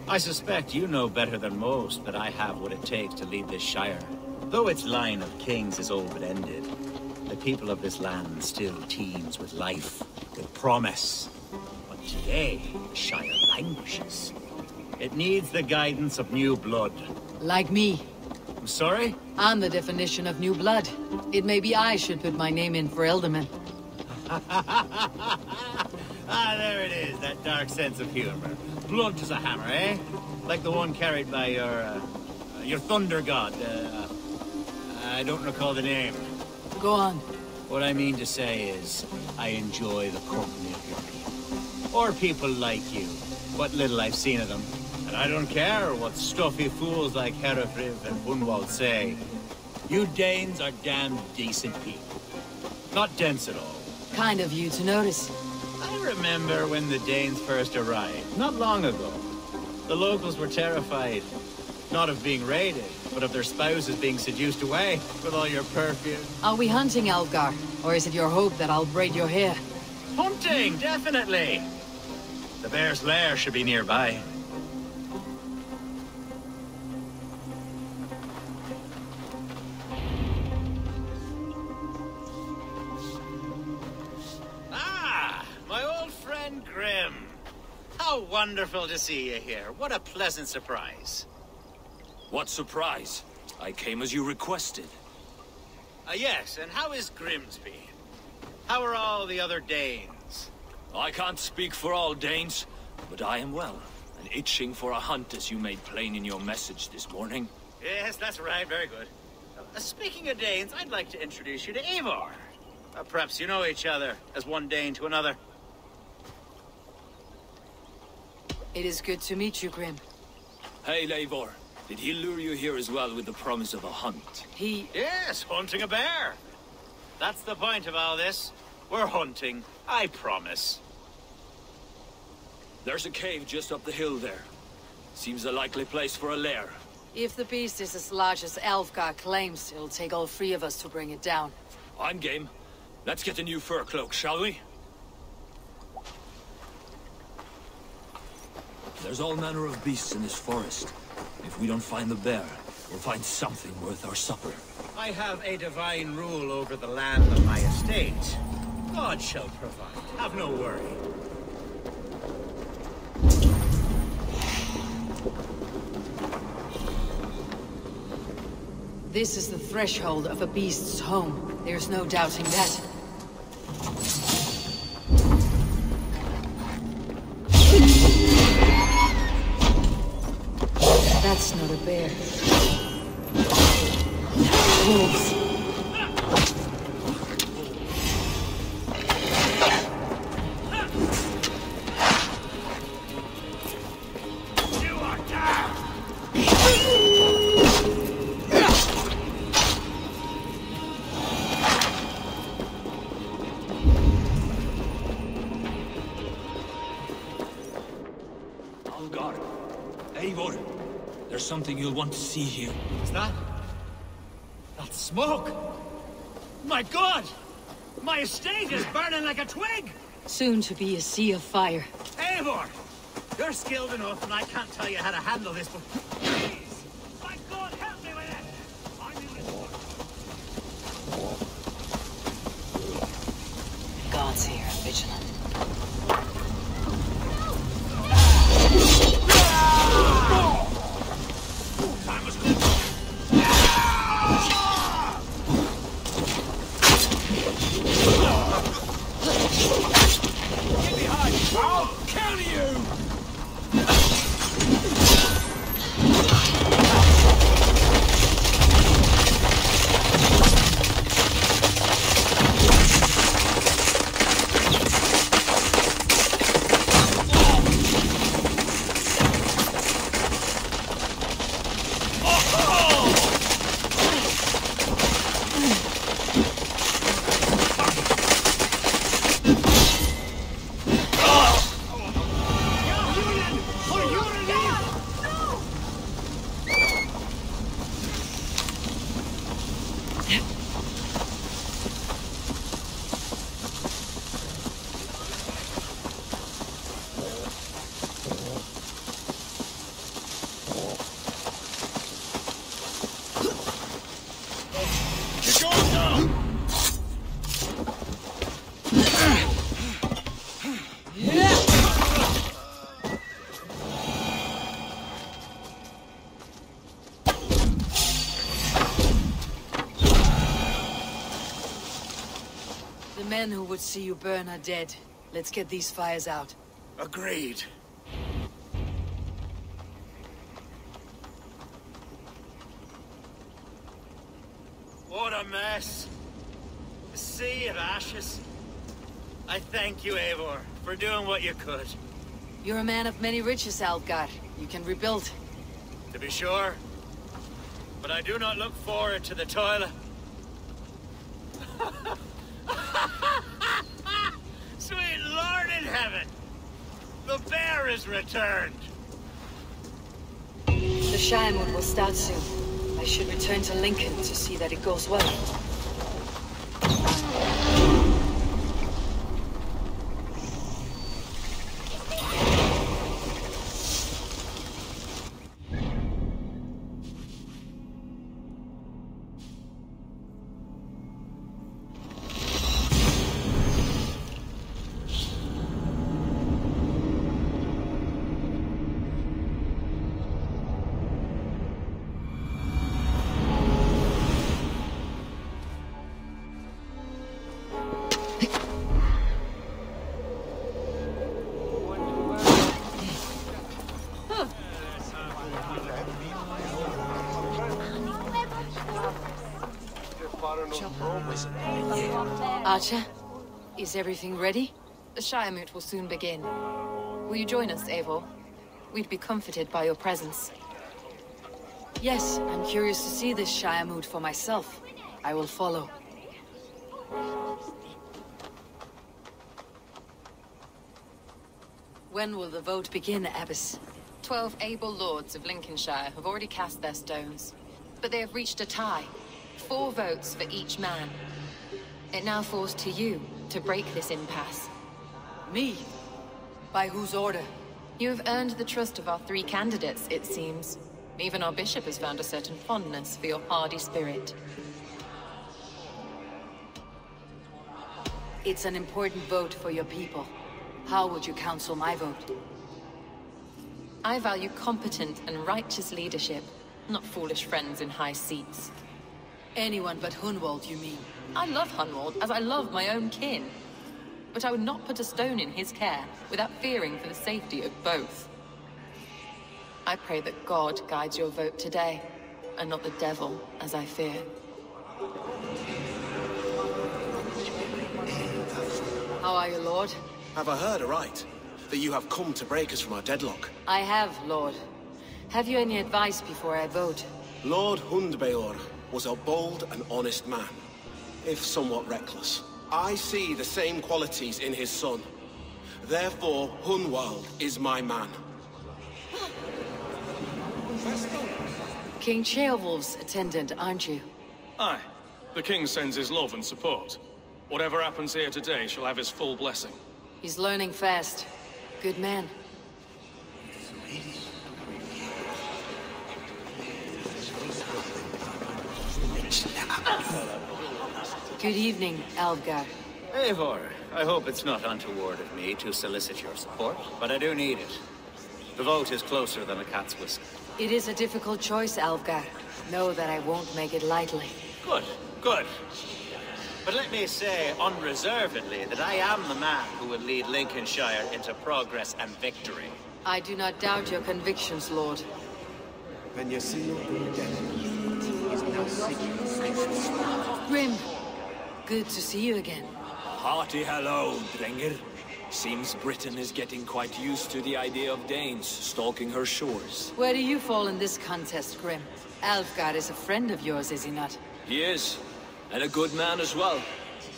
I suspect you know better than most that I have what it takes to lead this shire. Though its line of kings is all but ended, the people of this land still teems with life, with promise. But today, the shire languishes. It needs the guidance of new blood. Like me. I'm sorry? I'm the definition of new blood. It may be I should put my name in for Elderman. There it is, that dark sense of humor. Blunt as a hammer, eh? Like the one carried by your thunder god. I don't recall the name. Go on. What I mean to say is, I enjoy the company of your people. Or people like you. What little I've seen of them. And I don't care what stuffy fools like Herefriv and Hunwald say. You Danes are damn decent people. Not dense at all. Kind of you to notice. I remember when the Danes first arrived, not long ago. The locals were terrified. Not of being raided, but of their spouses being seduced away with all your perfume. Are we hunting, Alfgar? Or is it your hope that I'll braid your hair? Hunting, definitely! The bear's lair should be nearby. How wonderful to see you here. What a pleasant surprise. What surprise? I came as you requested. Yes, and how is Grimsby? How are all the other Danes? I can't speak for all Danes, but I am well, and itching for a hunt as you made plain in your message this morning. Yes, that's right, very good. Speaking of Danes, I'd like to introduce you to Eivor. Perhaps you know each other, as one Dane to another. It is good to meet you, Grim. Hey, Eivor. Did he lure you here as well with the promise of a hunt? Yes, hunting a bear. That's the point of all this. We're hunting, I promise. There's a cave just up the hill there. Seems a likely place for a lair. If the beast is as large as Alfgar claims, it'll take all three of us to bring it down. I'm game. Let's get a new fur cloak, shall we? There's all manner of beasts in this forest. If we don't find the bear, we'll find something worth our supper. I have a divine rule over the land of my estate. God shall provide. Have no worry. This is the threshold of a beast's home. There's no doubting that. That's not a bear. Wolves. Eivor, there's something you'll want to see here. Is that? That smoke? My God! My estate is burning like a twig! Soon to be a sea of fire. Eivor! You're skilled enough and I can't tell you how to handle this, but please! My God, help me with it! I'm in this. Gods here are vigilant. I'll kill you! The men who would see you burn are dead. Let's get these fires out. Agreed. What a mess. A sea of ashes. I thank you, Eivor, for doing what you could. You're a man of many riches, Algar. You can rebuild. To be sure. But I do not look forward to the toilet. Sweet Lord in heaven! The bear is returned! The Shiremood will start soon. I should return to Lincoln to see that it goes well. Archer, is everything ready? The Shiremoot will soon begin. Will you join us, Eivor? We'd be comforted by your presence. Yes, I'm curious to see this Shiremoot for myself. I will follow. When will the vote begin, Abbess? 12 able lords of Lincolnshire have already cast their stones, but they have reached a tie. 4 votes for each man. It now falls to you to break this impasse. Me? By whose order? You have earned the trust of our 3 candidates, it seems. Even our bishop has found a certain fondness for your hardy spirit. It's an important vote for your people. How would you counsel my vote? I value competent and righteous leadership, not foolish friends in high seats. Anyone but Hunwald, you mean? I love Hunwald, as I love my own kin. But I would not put a stone in his care without fearing for the safety of both. I pray that God guides your vote today, and not the devil, as I fear. How are you, Lord? Have I heard aright? That you have come to break us from our deadlock? I have, Lord. Have you any advice before I vote? Lord Hundbeor was a bold and honest man, if somewhat reckless. I see the same qualities in his son. Therefore, Hunwald is my man. King Ceolwulf's attendant, aren't you? Aye. The king sends his love and support. Whatever happens here today shall have his full blessing. He's learning fast. Good man. Good evening, Alvgar. Eivor, I hope it's not untoward of me to solicit your support, but I do need it. The vote is closer than a cat's whisker. It is a difficult choice, Alvgar. Know that I won't make it lightly. Good, good. But let me say unreservedly that I am the man who will lead Lincolnshire into progress and victory. I do not doubt your convictions, Lord. Grim, good to see you again. Hearty hello, Drenger. Seems Britain is getting quite used to the idea of Danes stalking her shores. Where do you fall in this contest, Grim? Alvgar is a friend of yours, is he not? He is, and a good man as well.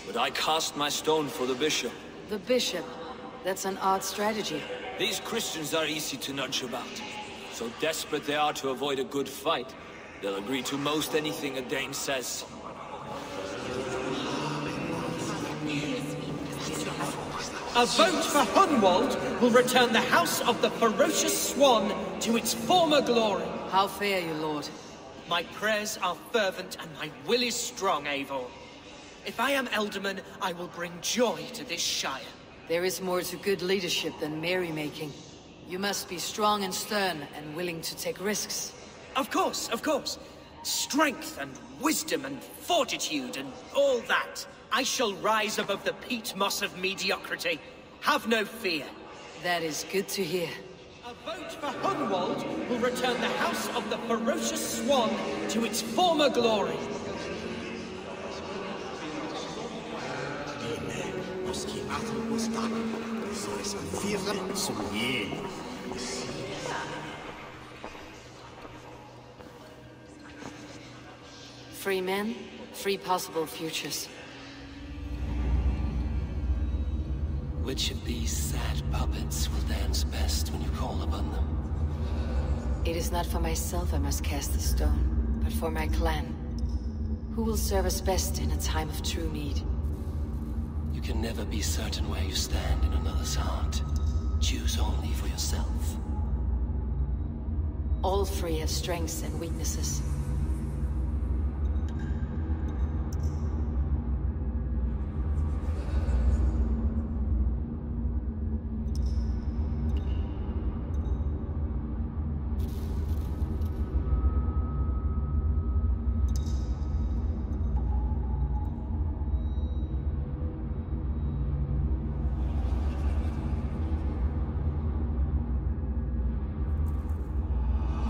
But I cast my stone for the bishop. The bishop? That's an odd strategy. These Christians are easy to nudge about. So desperate they are to avoid a good fight, they'll agree to most anything a Dane says. A vote for Hunwald will return the House of the Ferocious Swan to its former glory. How fare you, Lord? My prayers are fervent and my will is strong, Eivor. If I am Elderman, I will bring joy to this Shire. There is more to good leadership than merrymaking. You must be strong and stern and willing to take risks. Of course, of course. Strength and wisdom and fortitude and all that. I shall rise above the peat moss of mediocrity. Have no fear. That is good to hear. A vote for Hunwald will return the House of the Ferocious Swan to its former glory. Free men, free possible futures. Which of these sad puppets will dance best when you call upon them? It is not for myself I must cast the stone, but for my clan. Who will serve us best in a time of true need? You can never be certain where you stand in another's heart. Choose only for yourself. All three have strengths and weaknesses.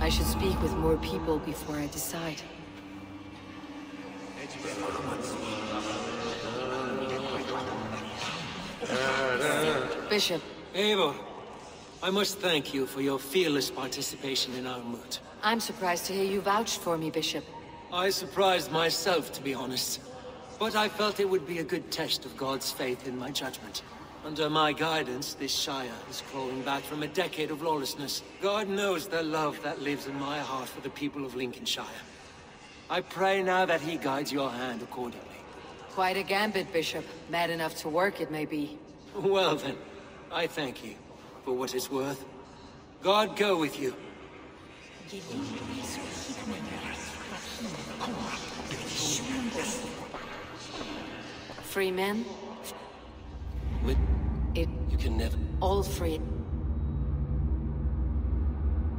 I should speak with more people before I decide. Bishop. Eivor, I must thank you for your fearless participation in our moot. I'm surprised to hear you vouched for me, Bishop. I surprised myself, to be honest. But I felt it would be a good test of God's faith in my judgment. Under my guidance, this Shire is crawling back from a decade of lawlessness. God knows the love that lives in my heart for the people of Lincolnshire. I pray now that he guides your hand accordingly. Quite a gambit, Bishop. Mad enough to work, it may be. Well then, I thank you for what it's worth. God go with you. Free men? You can never... All free.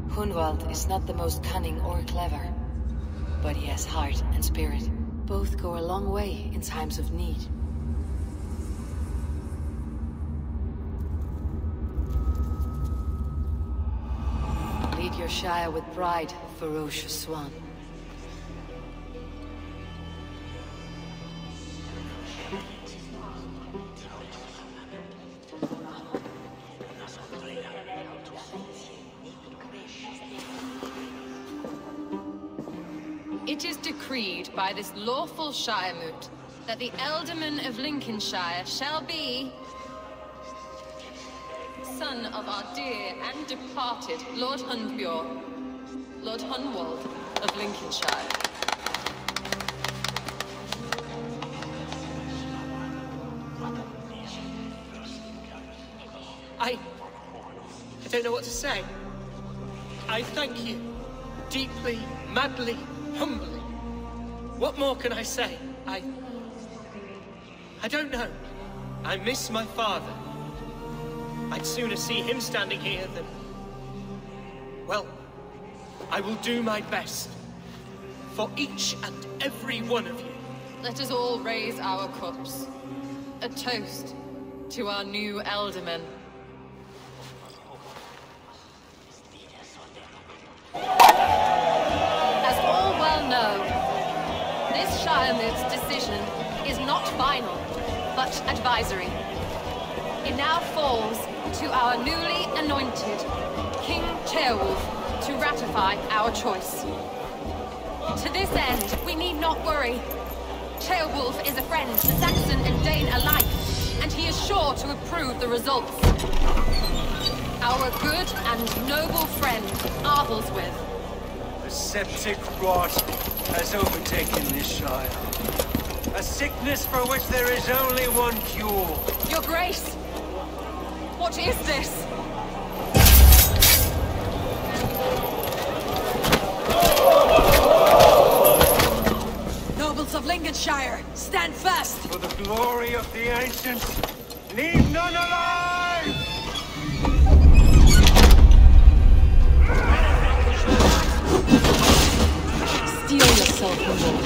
Hunwald is not the most cunning or clever, but he has heart and spirit. Both go a long way in times of need. Lead your Shire with pride, ferocious swan. It is decreed by this lawful Shire moot that the Ealdorman of Lincolnshire shall be son of our dear and departed Lord Styrbjorn, Lord Hunwald of Lincolnshire. I don't know what to say. I thank you. Deeply, madly, humbly. What more can I say? I don't know. I miss my father. I'd sooner see him standing here than... Well, I will do my best. For each and every one of you. Let us all raise our cups. A toast to our new Ealdorman. As all well know, this Shire Moot's decision is not final, but advisory. It now falls to our newly anointed King Ceolwulf to ratify our choice. To this end, we need not worry. Ceolwulf is a friend to Saxon and Dane alike, and he is sure to approve the results. Our good and noble friend, Arthelswith. A septic rot has overtaken this Shire. A sickness for which there is only one cure. Your Grace! What is this? Nobles of Lincolnshire, stand fast! For the glory of the ancients, leave none alive! Steel yourself, Hunwald.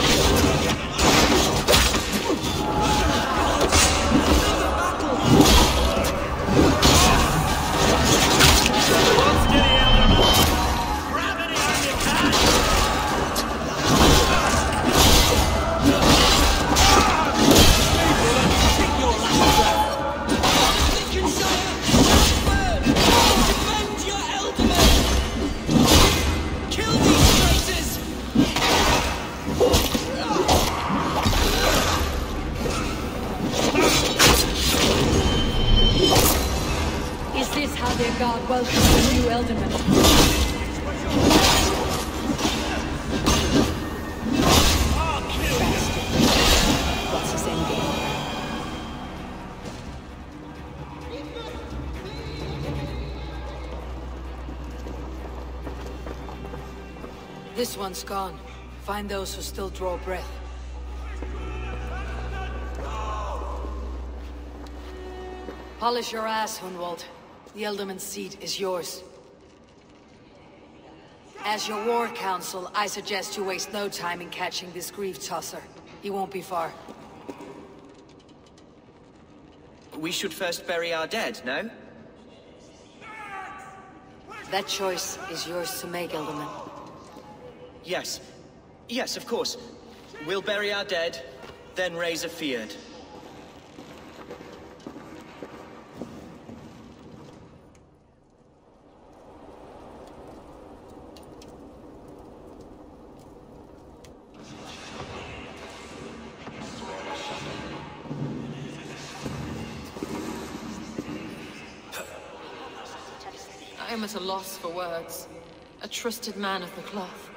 God welcome the new Ealdorman. What's his end game? This one's gone. Find those who still draw breath. Polish your ass, Hunwald. The Ealdorman's seat is yours. As your war council, I suggest you waste no time in catching this grief tosser. He won't be far. We should first bury our dead, no? That choice is yours to make, Ealdorman. Yes. Yes, of course. We'll bury our dead, then raise a feard. I am at a loss for words. A trusted man of the cloth.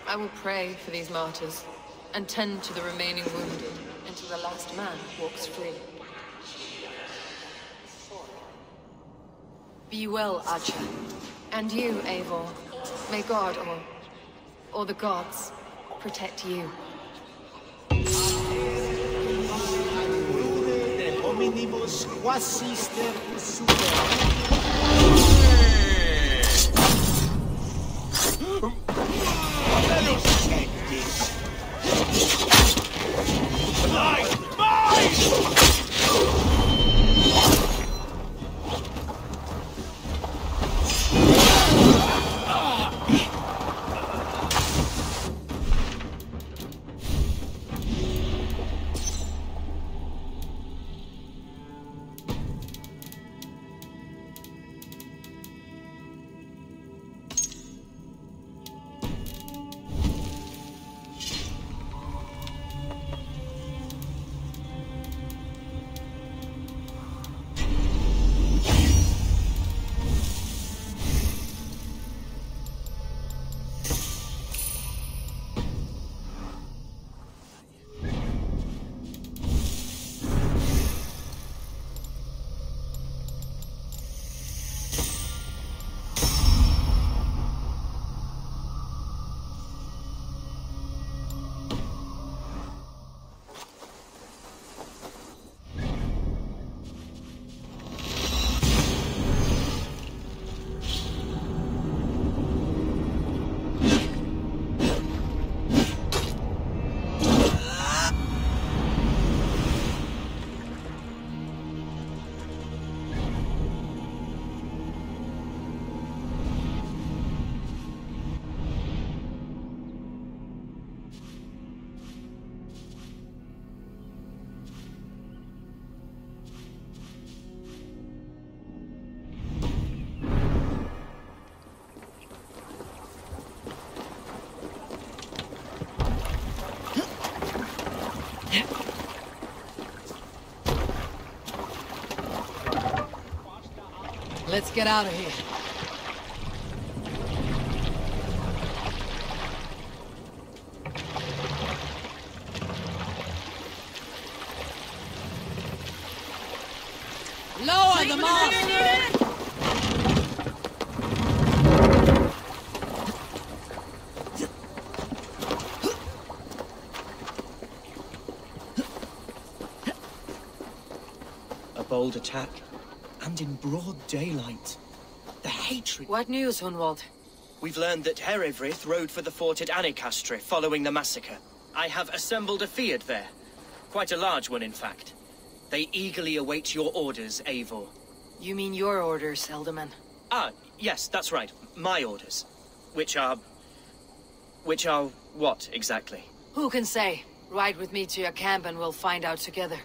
I will pray for these martyrs, and tend to the remaining wounded, until the last man walks free. Be well, Archer. And you, Eivor. May God, or the gods, protect you. Hominibus quasister super. Just take this. Mine! Let's get out of here. Lower the mast! A bold attack. And in broad daylight. The hatred... What news, Hunwald? We've learned that Herefrith rode for the fort at Annikastre following the massacre. I have assembled a field there. Quite a large one, in fact. They eagerly await your orders, Eivor. You mean your orders, Elderman? Ah, yes, that's right. My orders. Which are what, exactly? Who can say? Ride with me to your camp and we'll find out together.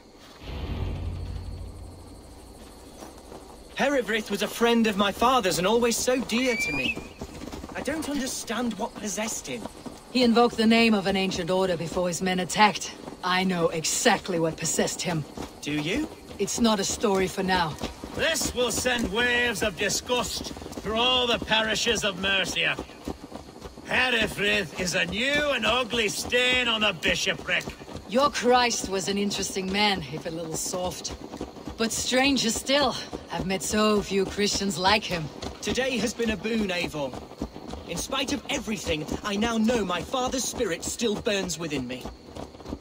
Herefrith was a friend of my father's and always so dear to me. I don't understand what possessed him. He invoked the name of an ancient order before his men attacked. I know exactly what possessed him. Do you? It's not a story for now. This will send waves of disgust through all the parishes of Mercia. Herefrith is a new and ugly stain on the bishopric. Your Christ was an interesting man, if a little soft. But stranger still, I've met so few Christians like him. Today has been a boon, Eivor. In spite of everything, I now know my father's spirit still burns within me.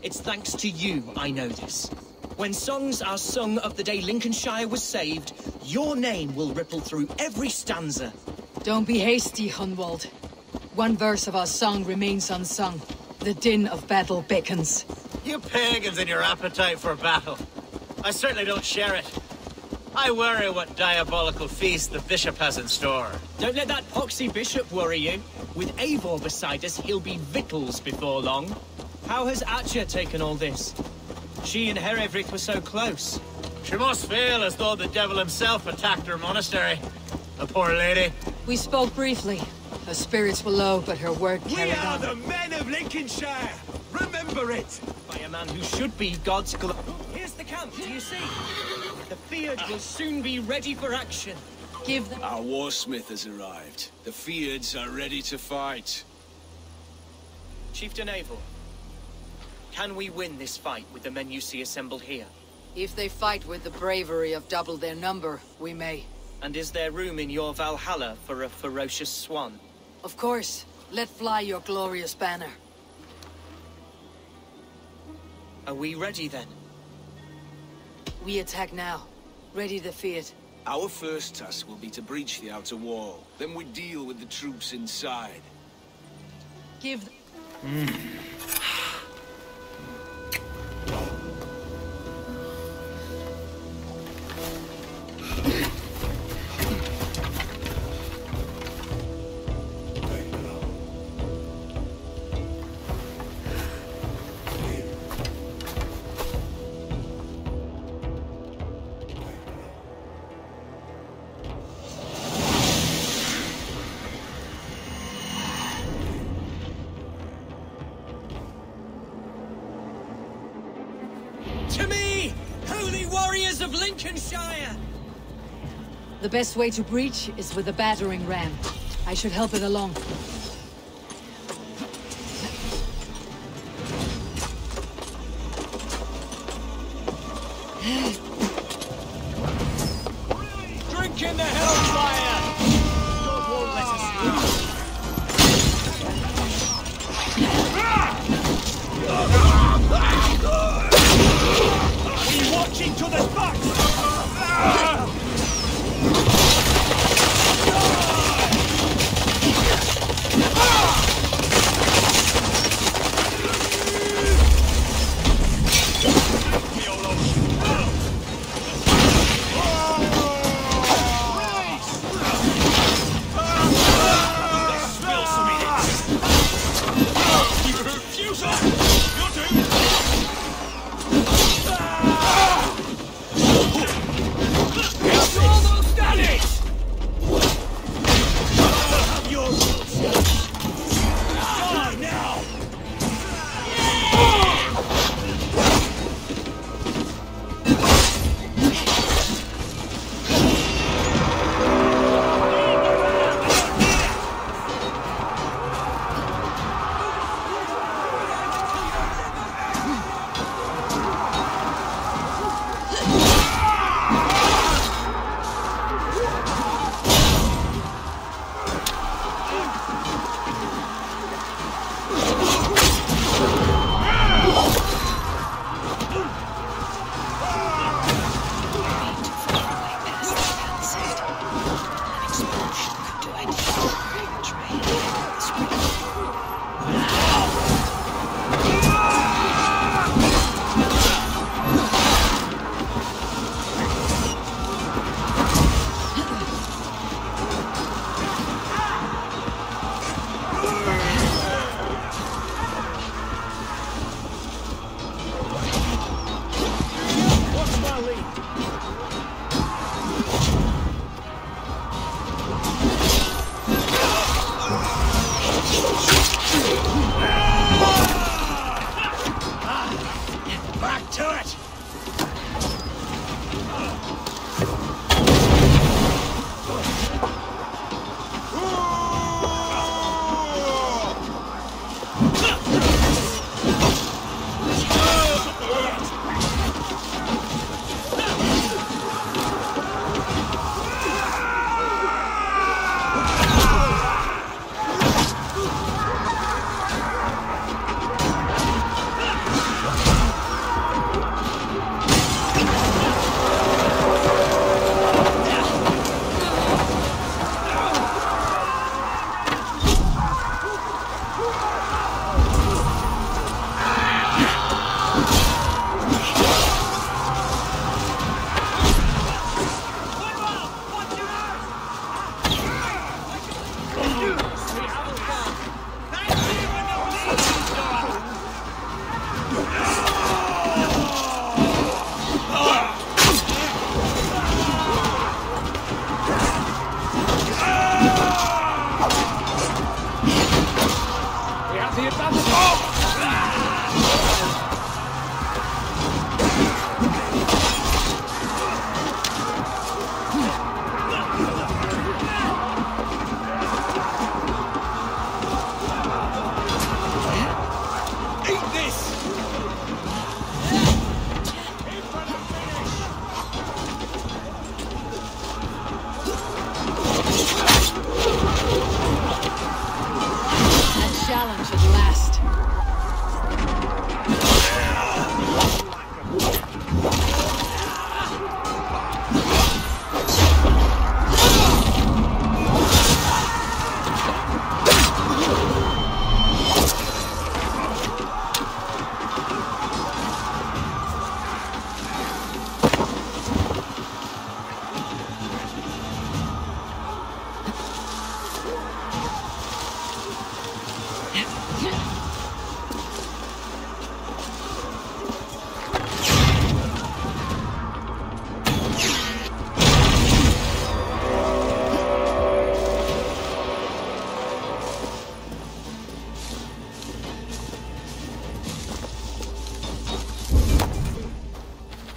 It's thanks to you I know this. When songs are sung of the day Lincolnshire was saved, your name will ripple through every stanza. Don't be hasty, Hunwald. One verse of our song remains unsung. The din of battle beckons. You pagans and your appetite for battle. I certainly don't share it. I worry what diabolical feast the bishop has in store. Don't let that poxy bishop worry you. With Eivor beside us, he'll be victuals before long. How has Atcha taken all this? She and Herefrith were so close. She must feel as though the devil himself attacked her monastery. The poor lady. We spoke briefly. Her spirits were low, but her word carried on. We are the men of Lincolnshire! Remember it! By a man who should be God's Here's the camp, do you see? The Field will soon be ready for action. Give them... Our warsmith has arrived. The Fields are ready to fight. Chieftain Eivor, can we win this fight with the men you see assembled here? If they fight with the bravery of double their number, we may. And is there room in your Valhalla for a ferocious swan? Of course. Let fly your glorious banner. Are we ready then? We attack now. Ready the field. Our first task will be to breach the outer wall. Then we deal with the troops inside. Give... To me, holy warriors of Lincolnshire! The best way to breach is with a battering ram. I should help it along. Drink in the hellfire! God won't let us lose. We watching to the back!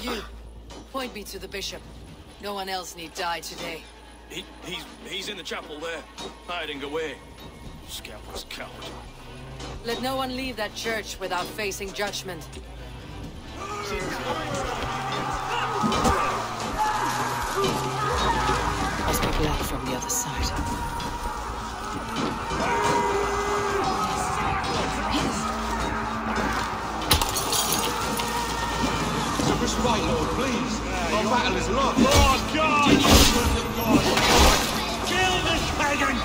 You, point me to the bishop. No one else need die today. He's in the chapel there, hiding away. Scandalous coward. Let no one leave that church without facing judgment. Must be black from the other side. Right, Lord, please. Our battle is lost. Oh, God! Kill this pagan!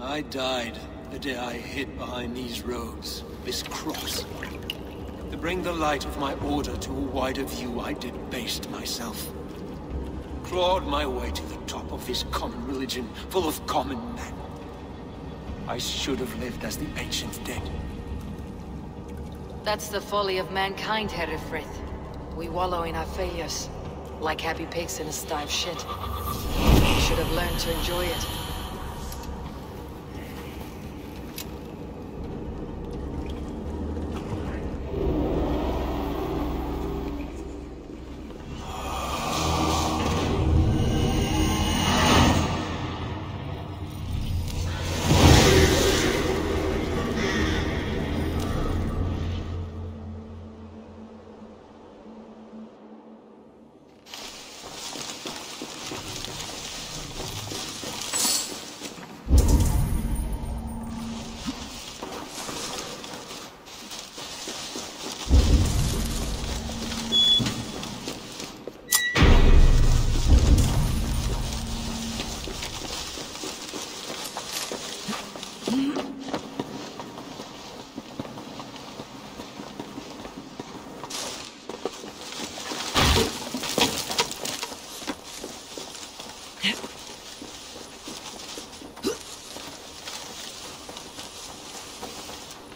I died the day I hid behind these robes, this cross. To bring the light of my order to a wider view, I debased myself. Clawed my way to the top of this common religion, full of common men. I should have lived as the ancient dead. That's the folly of mankind, Herefrith. We wallow in our failures, like happy pigs in a sty of shit. We should have learned to enjoy it.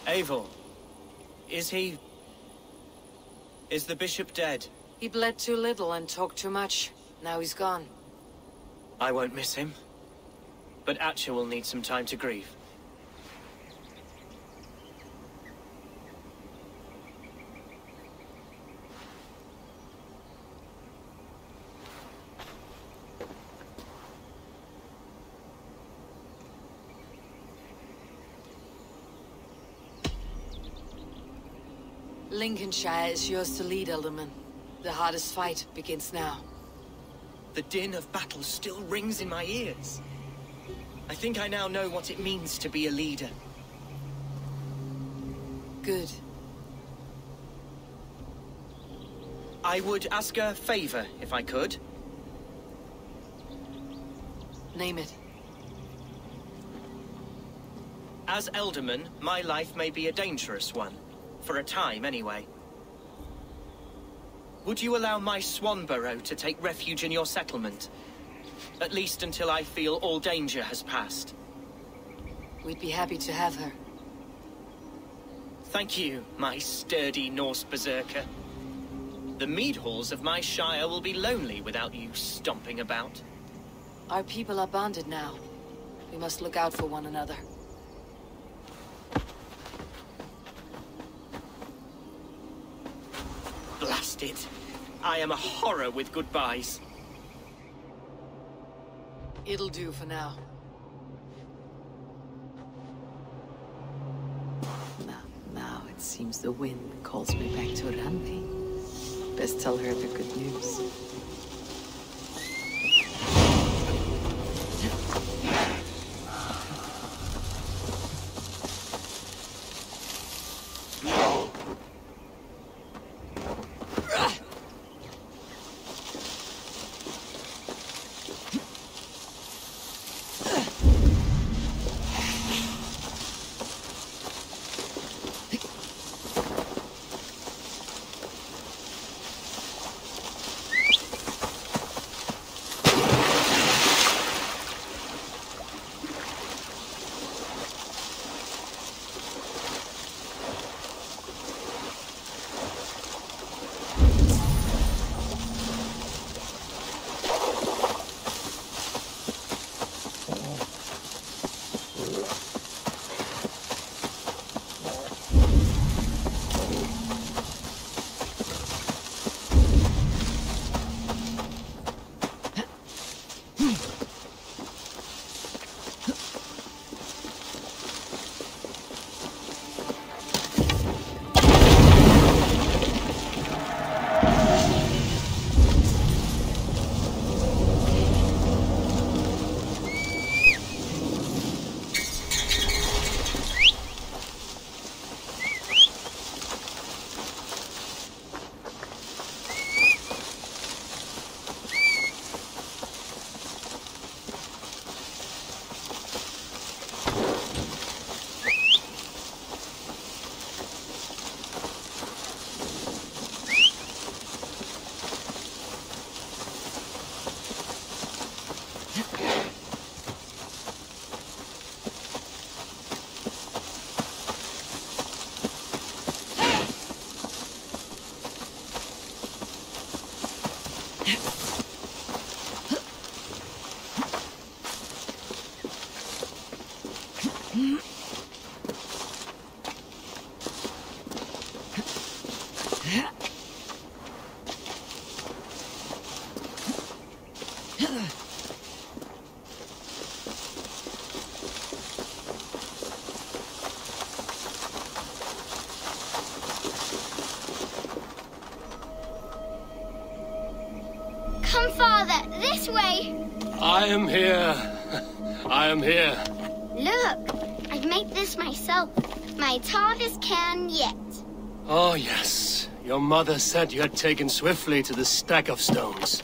Eivor, is the bishop dead? He bled too little and talked too much. Now he's gone. I won't miss him. But Atcha will need some time to grieve. Lincolnshire is yours to lead, Alderman. The hardest fight begins now. The din of battle still rings in my ears. I think I now know what it means to be a leader. Good. I would ask a favor, if I could. Name it. As Alderman, my life may be a dangerous one. For a time, anyway. Would you allow my Swanborough to take refuge in your settlement? At least until I feel all danger has passed. We'd be happy to have her. Thank you, my sturdy Norse berserker. The mead halls of my shire will be lonely without you stomping about. Our people are bonded now. We must look out for one another. Blast it. I am a horror with goodbyes. It'll do for now. Now it seems the wind calls me back to Randi. Best tell her the good news. Come, Father, this way! I am here. I am here. Look, I've made this myself. My hardest can yet. Oh, yes. Your mother said you had taken swiftly to the stack of stones.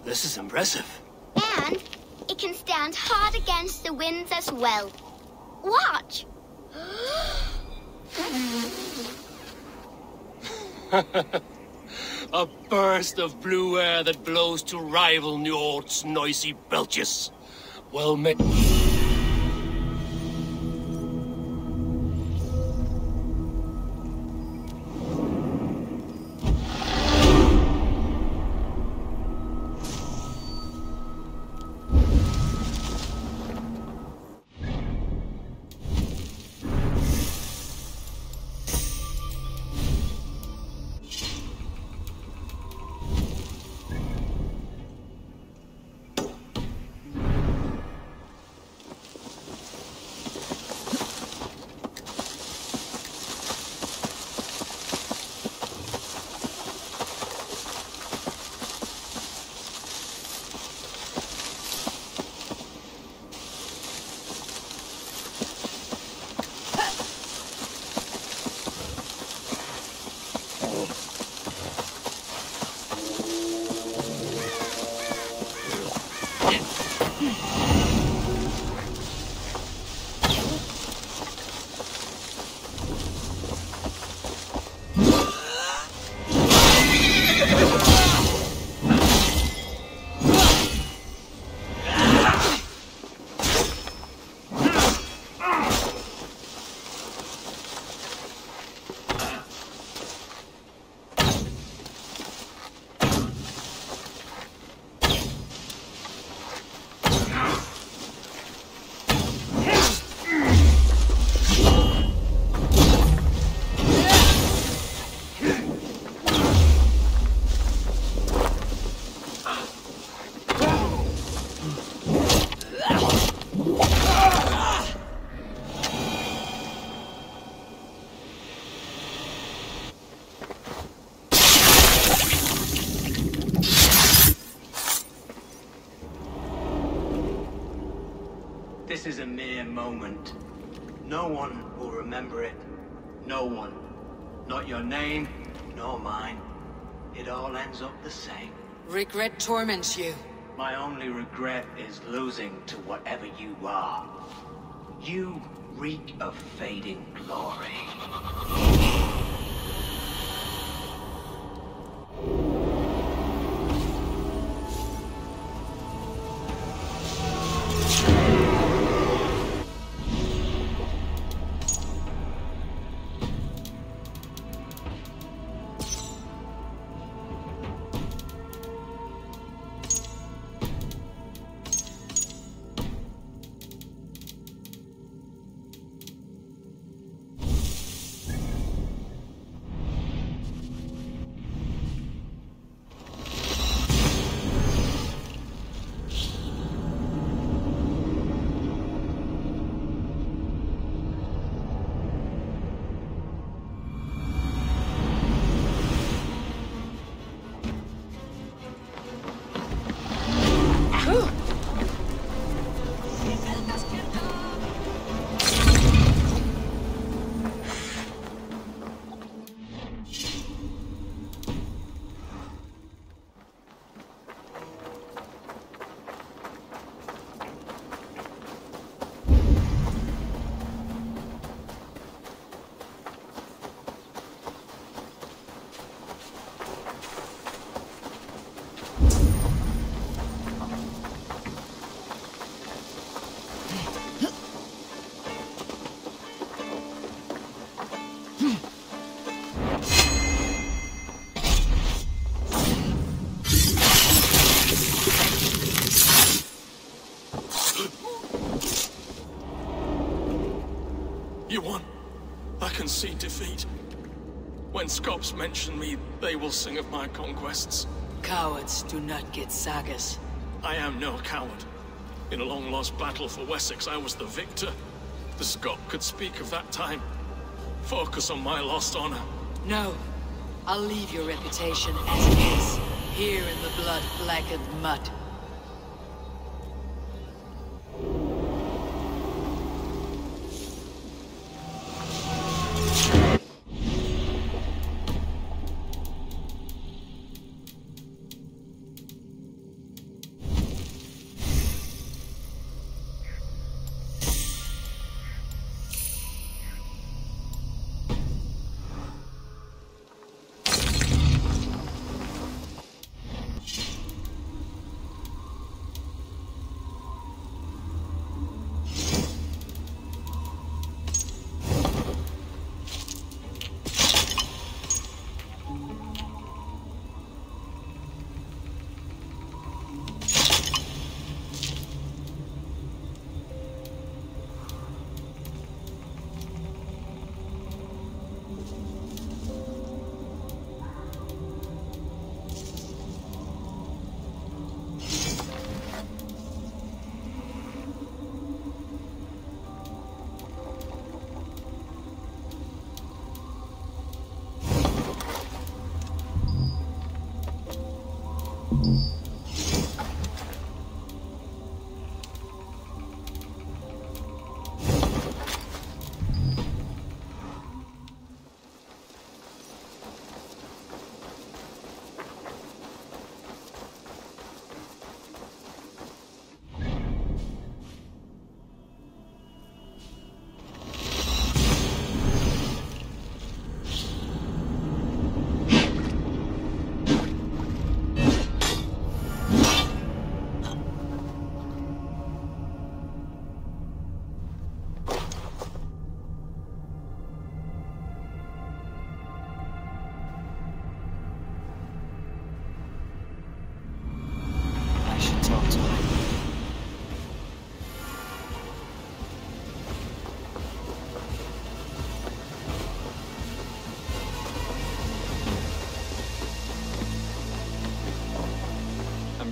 This is impressive. And it can stand hard against the winds as well. Watch! A burst of blue air that blows to rival Njord's noisy belches. Well made. This is a mere moment. No one will remember it. No one. Not your name, nor mine. It all ends up the same. Regret torments you. My only regret is losing to whatever you are. You reek of fading glory. I can see defeat. When Scops mention me, they will sing of my conquests. Cowards do not get sagas. I am no coward. In a long-lost battle for Wessex, I was the victor. The Scot could speak of that time. Focus on my lost honor. No. I'll leave your reputation as it is, here in the blood-blackened mud.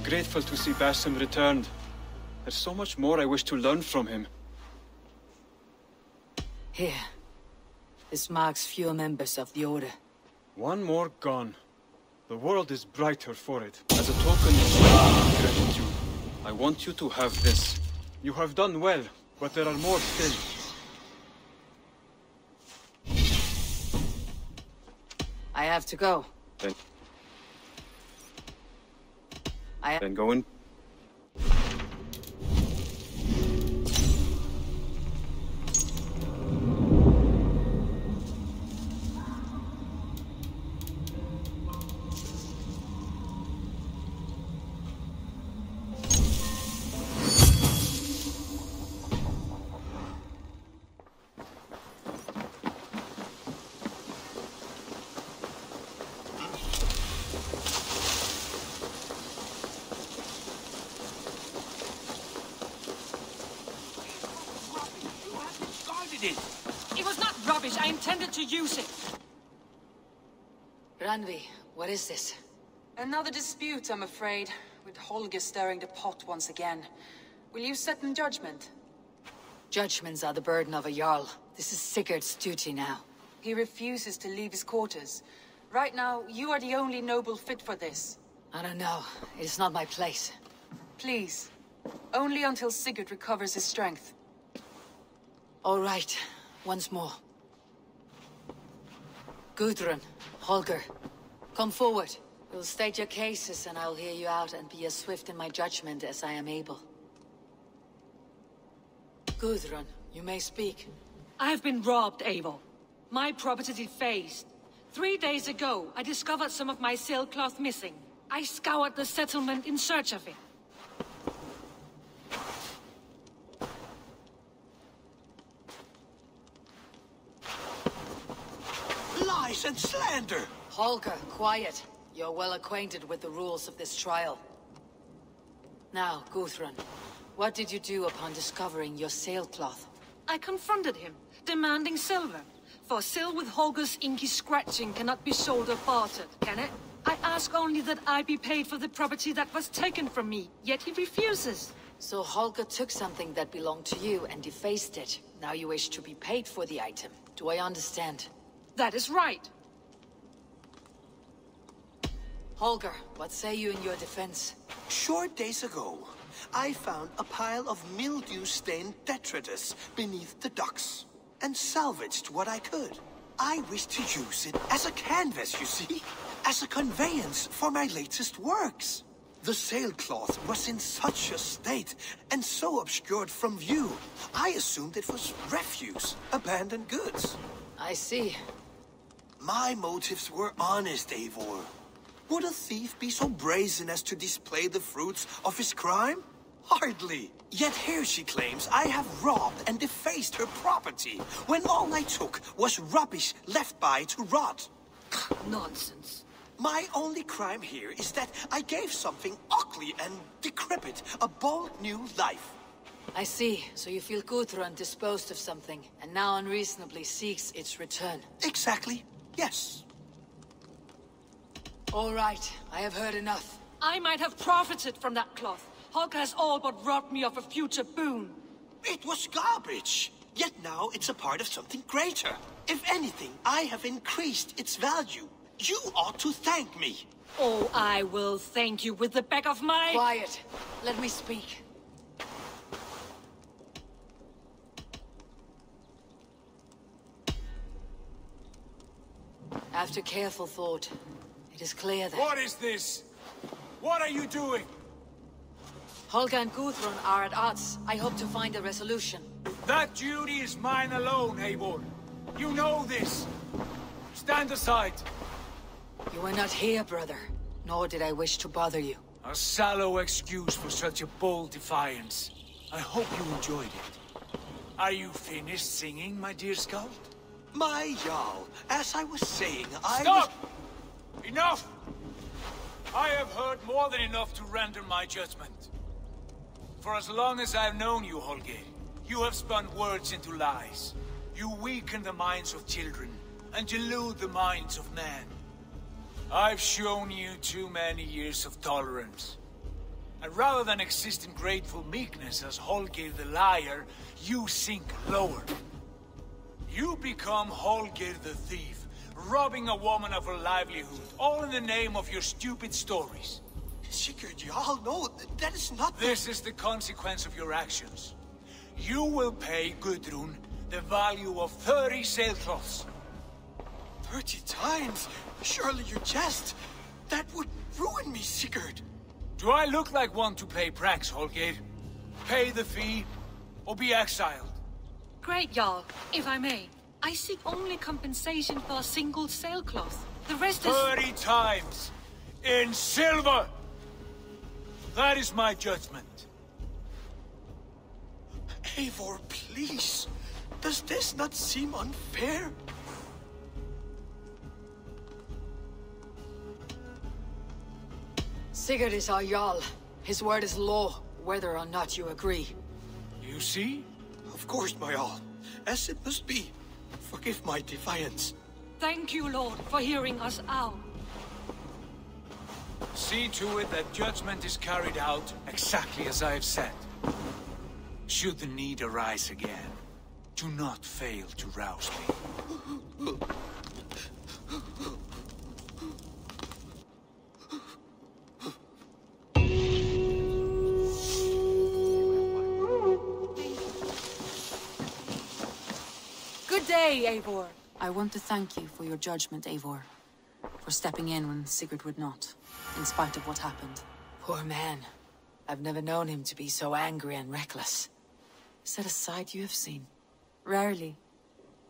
Grateful to see Basim returned. There's so much more I wish to learn from him. Here. This marks fewer members of the Order. One more gone. The world is brighter for it. As a token of gratitude, I want you to have this. You have done well, but there are more still. I have to go. Then go in. It was not rubbish. I intended to use it. Randvi, what is this? Another dispute, I'm afraid, with Holger stirring the pot once again. Will you set in judgment? Judgments are the burden of a Jarl. This is Sigurd's duty now. He refuses to leave his quarters. Right now, you are the only noble fit for this. I don't know. It is not my place. Please. Only until Sigurd recovers his strength. All right. Once more. Gudrun, Holger, come forward. You'll state your cases and I'll hear you out and be as swift in my judgment as I am able. Gudrun, you may speak. I have been robbed, Eivor. My property defaced. 3 days ago, I discovered some of my sailcloth missing. I scoured the settlement in search of it. Lies and slander! Holger, quiet. You're well acquainted with the rules of this trial. Now, Gudrun, what did you do upon discovering your sailcloth? I confronted him, demanding silver. For sale with Holger's inky scratching cannot be sold or bartered, can it? I ask only that I be paid for the property that was taken from me, yet he refuses. So Holger took something that belonged to you and defaced it. Now you wish to be paid for the item. Do I understand? That is right. Holger, what say you in your defense? Short days ago, I found a pile of mildew-stained detritus beneath the docks, and salvaged what I could. I wish to use it as a canvas, you see? As a conveyance for my latest works. The sailcloth was in such a state, and so obscured from view, I assumed it was refuse, abandoned goods. I see. My motives were honest, Eivor. Would a thief be so brazen as to display the fruits of his crime? Hardly. Yet here she claims I have robbed and defaced her property, when all I took was rubbish left by to rot. Nonsense. My only crime here is that I gave something ugly and decrepit a bold new life. I see. So you feel Gudrun disposed of something, and now unreasonably seeks its return. Exactly. Yes. All right. I have heard enough. I might have profited from that cloth. Holger has all but robbed me of a future boon. It was garbage. Yet now it's a part of something greater. If anything, I have increased its value. You ought to thank me. Oh, I will thank you with the back of my... Quiet. Let me speak. After careful thought, it is clear that... What is this? What are you doing? Holger and Gudrun are at odds. I hope to find a resolution. That duty is mine alone, Eivor. You know this. Stand aside. You were not here, brother. Nor did I wish to bother you. A sallow excuse for such a bold defiance. I hope you enjoyed it. Are you finished singing, my dear scout? My Jarl, as I was saying, Stop! Enough! I have heard more than enough to render my judgment. For as long as I've known you, Holger, you have spun words into lies. You weaken the minds of children, and delude the minds of men. I've shown you too many years of tolerance. And rather than exist in grateful meekness as Holger the liar, you sink lower. You become Holger the thief, robbing a woman of her livelihood, all in the name of your stupid stories. Sigurd, Jarl, no, that is not... This is the consequence of your actions. You will pay Gudrun the value of 30 sailcloths. 30 times? Surely you jest. That would ruin me, Sigurd. Do I look like one to play pranks, Holger? Pay the fee, or be exiled. Great, Jarl, if I may. I seek only compensation for a single sailcloth. The rest is... 30 times! In silver! That is my judgment. Eivor, please. Does this not seem unfair? Sigurd is our Jarl. His word is law, whether or not you agree. You see? Of course, my Jarl. As it must be. Forgive my defiance. Thank you, Lord, for hearing us out. See to it that judgment is carried out exactly as I have said. Should the need arise again, do not fail to rouse me. Good day, Eivor. I want to thank you for your judgment, Eivor. For stepping in when Sigurd would not, in spite of what happened. Poor man. I've never known him to be so angry and reckless. Is that a side you have seen? Rarely.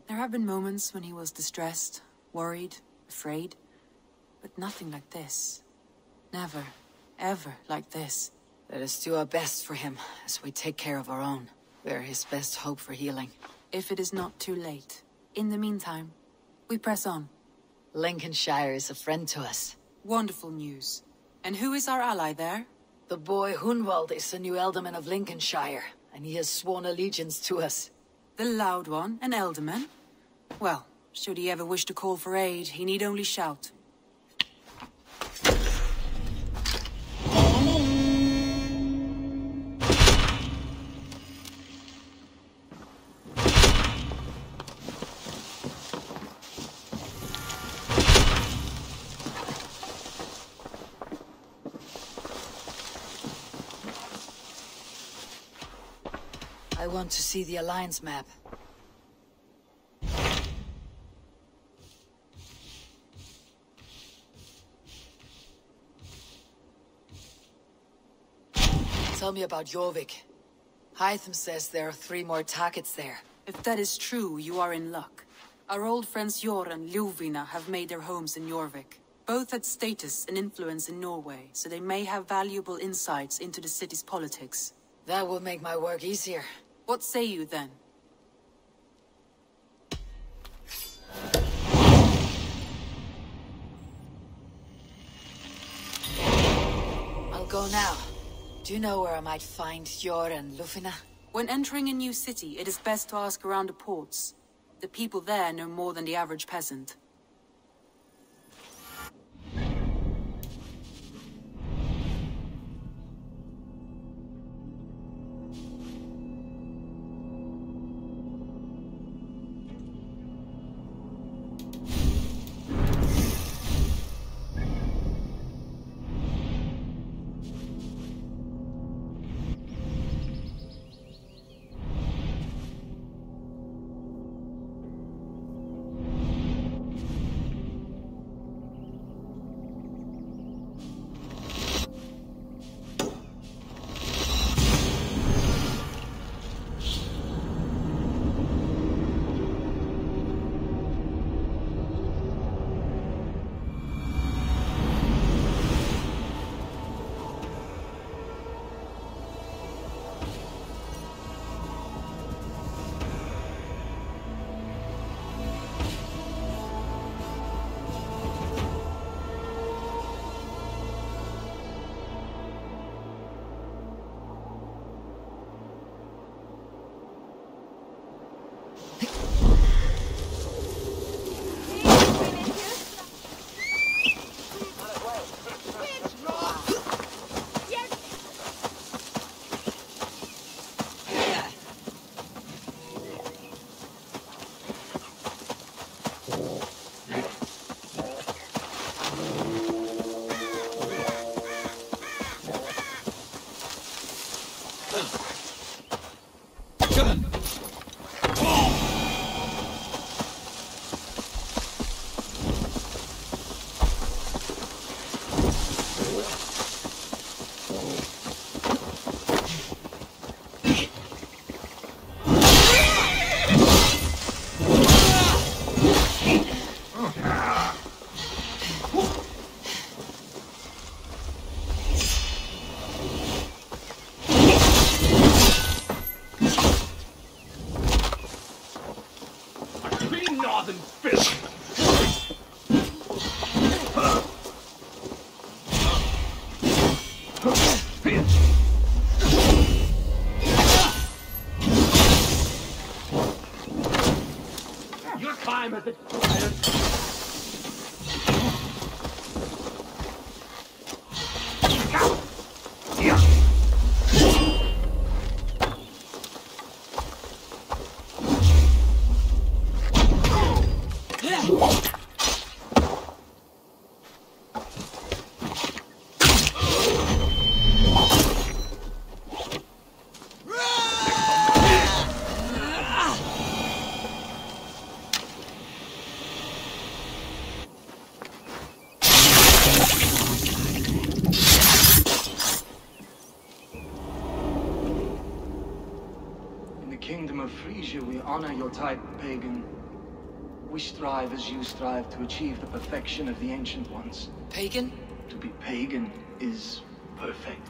There have been moments when he was distressed, worried, afraid. But nothing like this. Never, ever like this. Let us do our best for him, as we take care of our own. We are his best hope for healing. If it is not too late. In the meantime, we press on. Lincolnshire is a friend to us. Wonderful news. And who is our ally there? The boy Hunwald is the new Ealdorman of Lincolnshire, and he has sworn allegiance to us. The loud one, an Ealdorman? Well, Should he ever wish to call for aid, he need only shout. I want to see the Alliance map. Tell me about Jorvik. Hytham says there are 3 more targets there. If that is true, you are in luck. Our old friends Jor and Ljuvina have made their homes in Jorvik. Both had status and influence in Norway, so they may have valuable insights into the city's politics. That will make my work easier. What say you then? I'll go now. Do you know where I might find Jor and Ljuvina? When entering a new city, it is best to ask around the ports. The people there know more than the average peasant. We honor your type, pagan. We strive as you strive to achieve the perfection of the ancient ones. Pagan? To be pagan is perfect.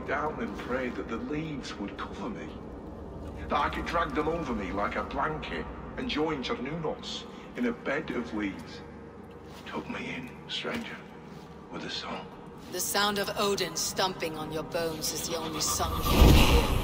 Down and prayed that the leaves would cover me, that I could drag them over me like a blanket and join Cernunos in a bed of leaves. Took me in, stranger, with a song. The sound of Odin stomping on your bones is the only song you can hear.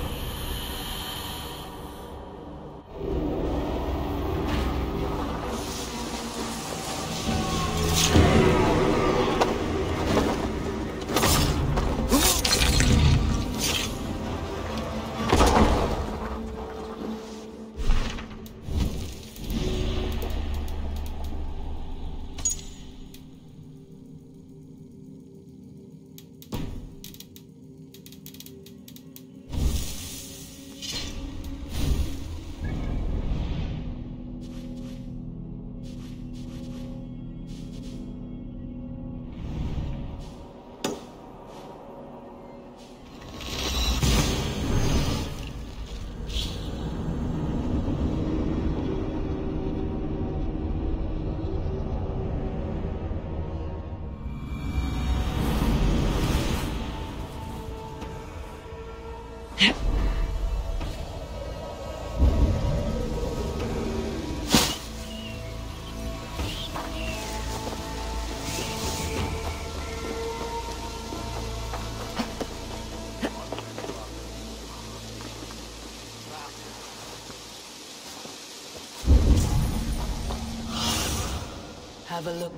Have a look.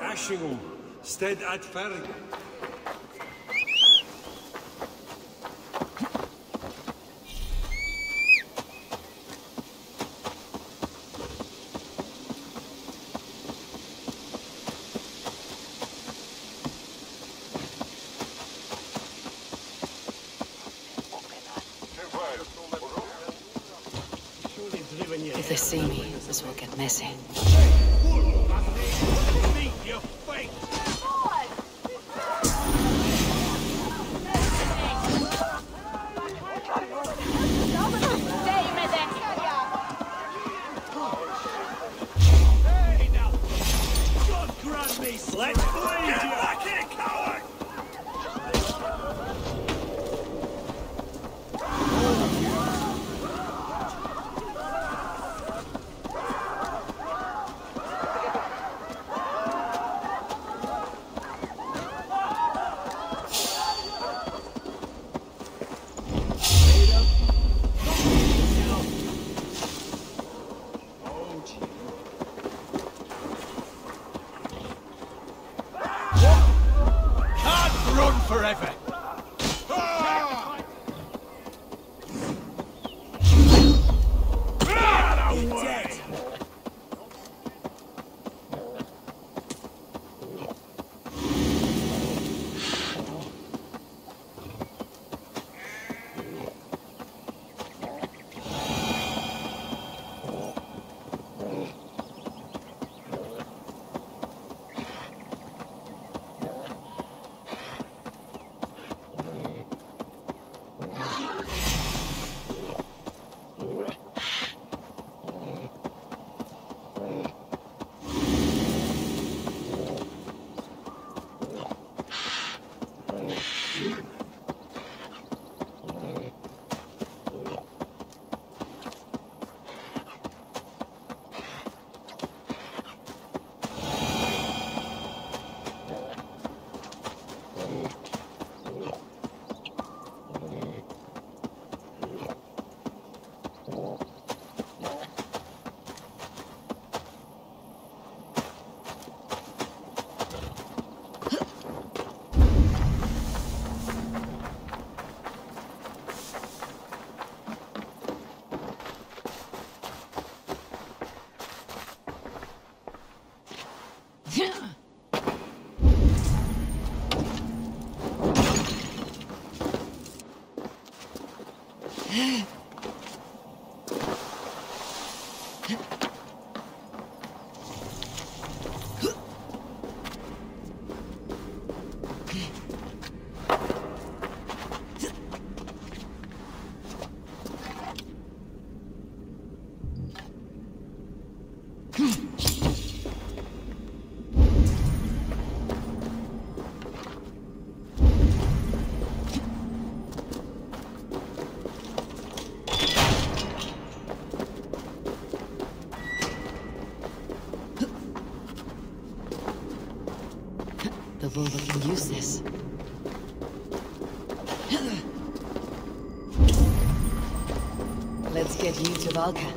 Ashingum, stead at Ferg. If they see me, this will get messy. forever. Dead. The Vulva can use this. Let's get you to Valka.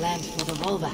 Land for the vulva.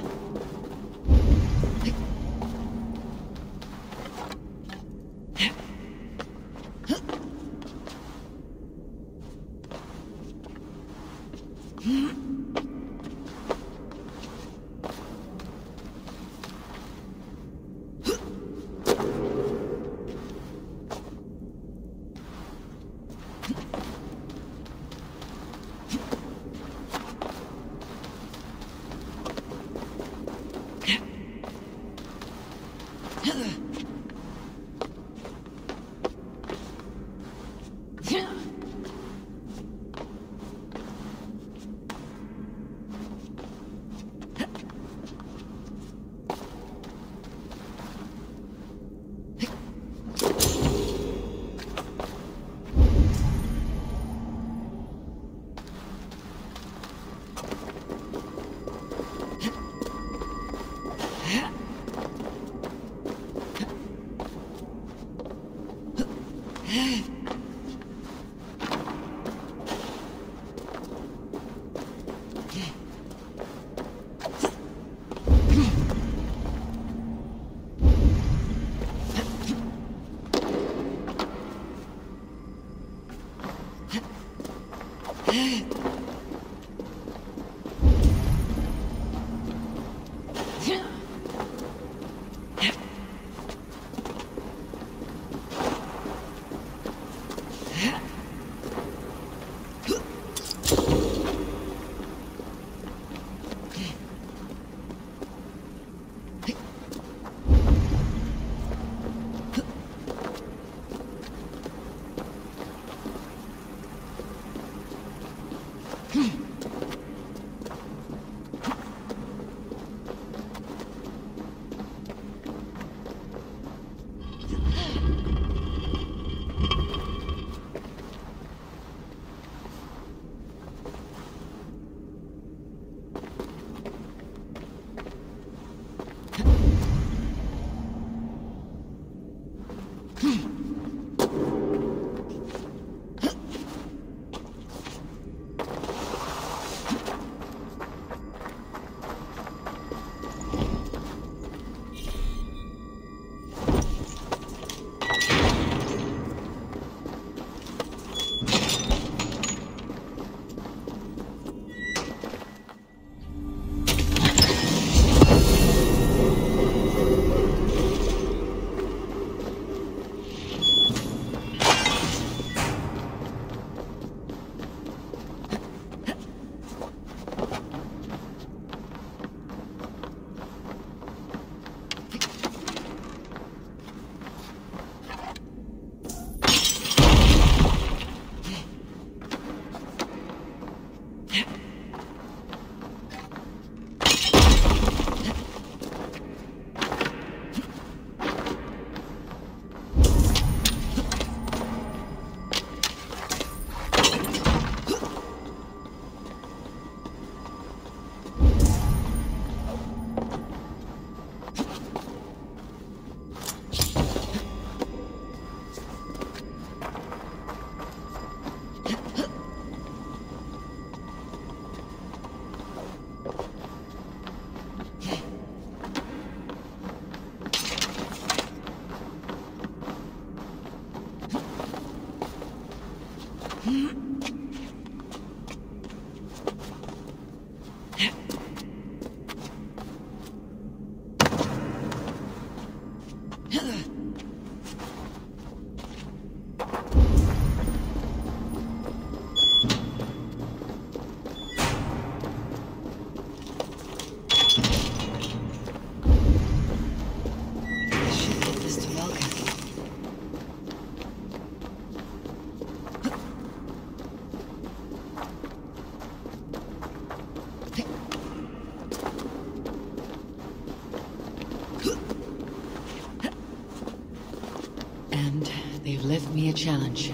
And they've left me a challenge.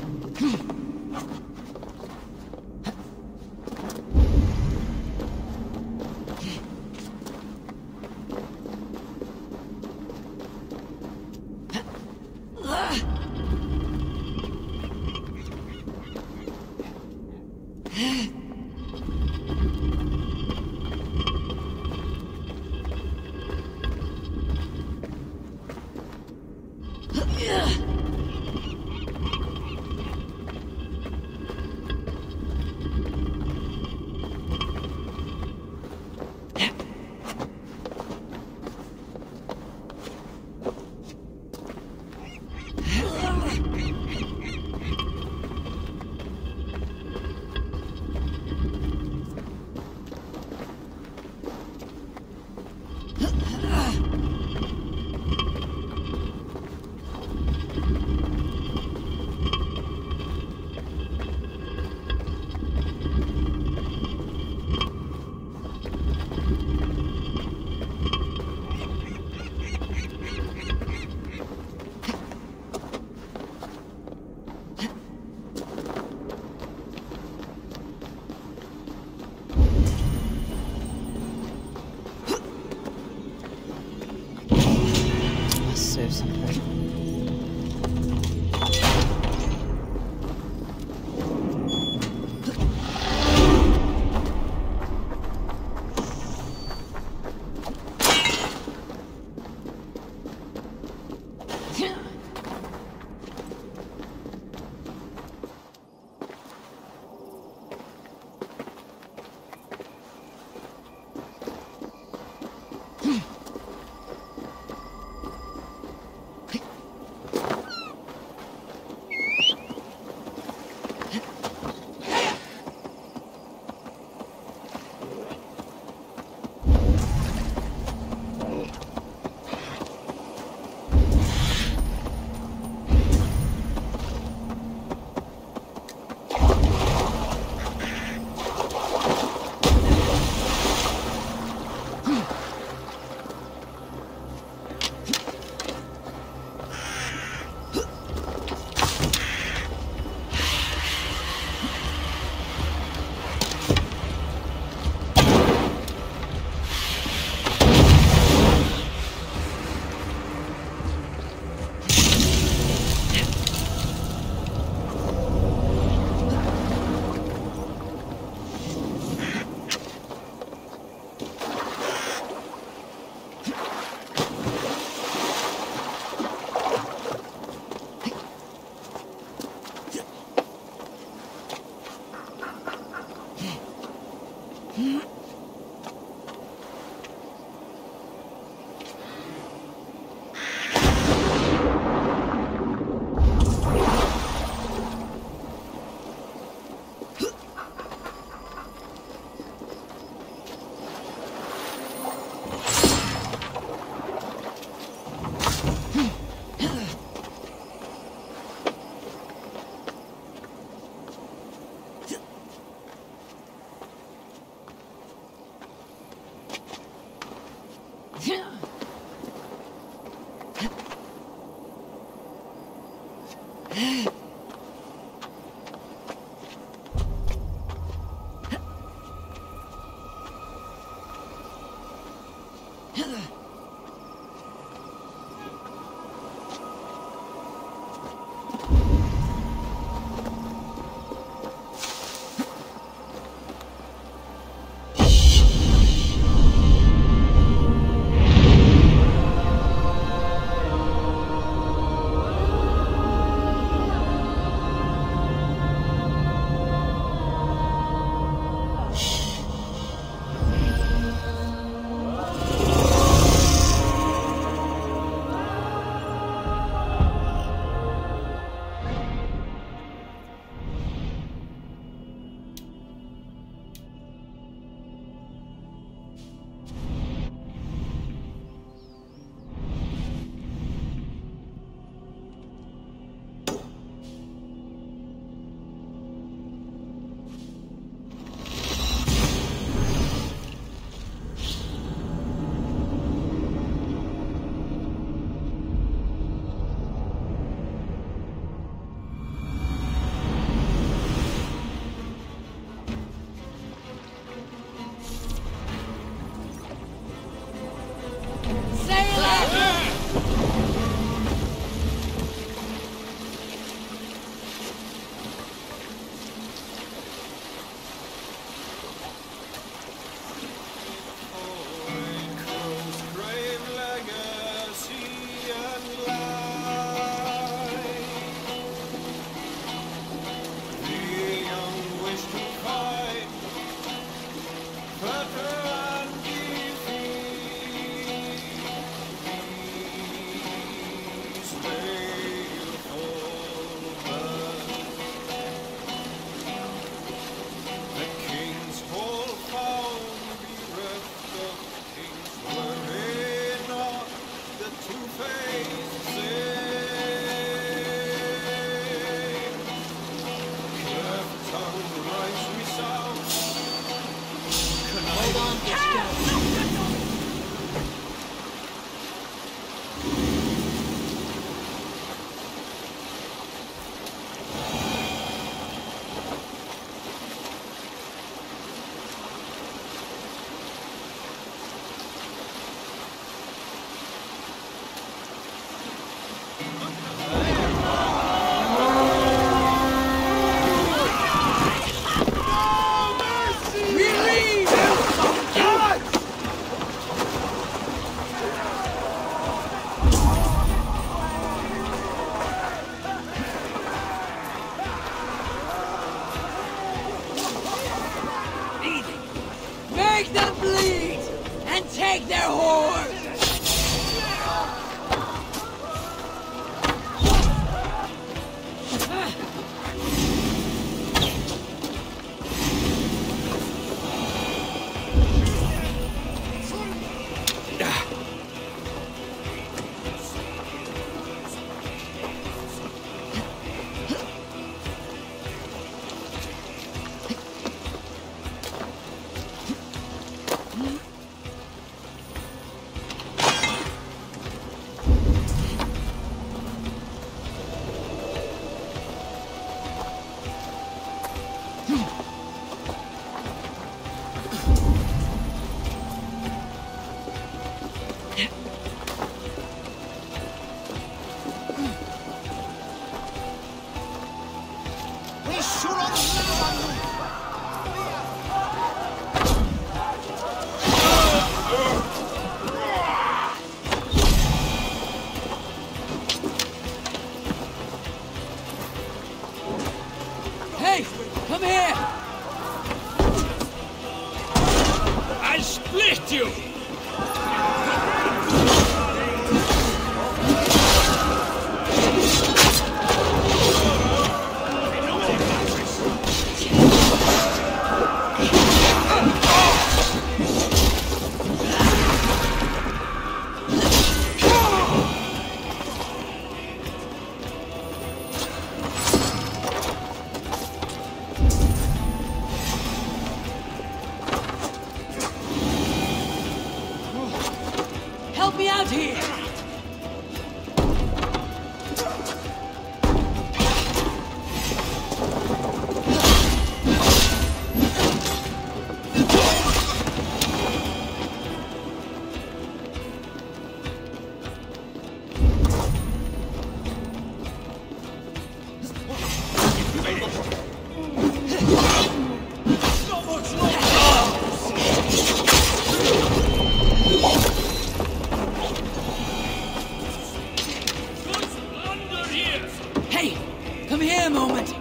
a moment.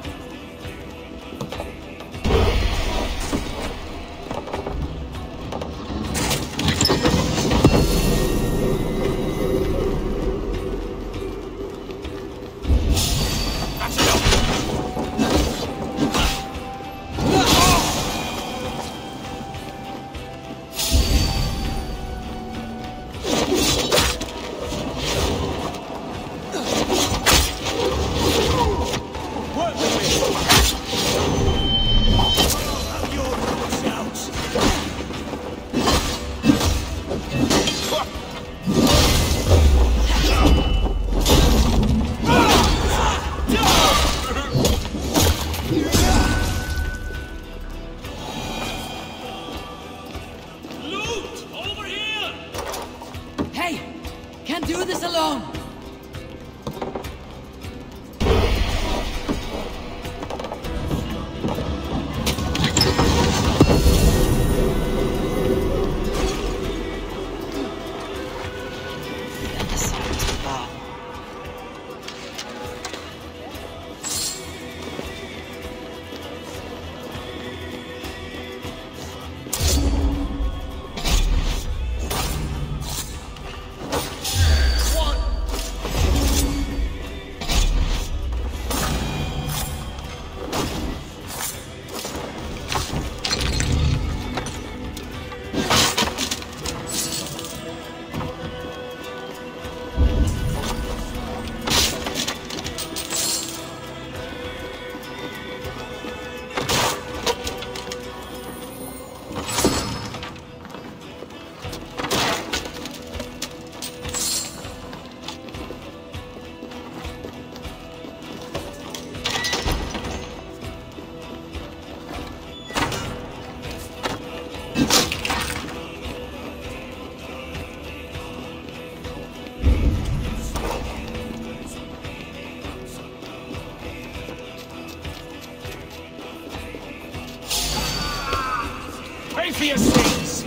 For your sins!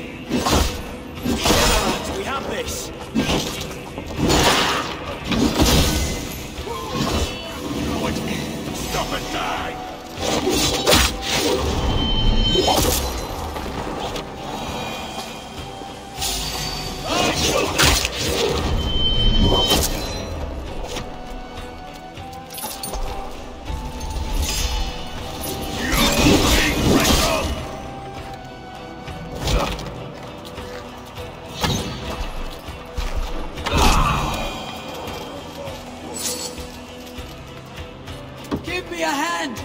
Lads, we have this! Stop and die! Give me a hand!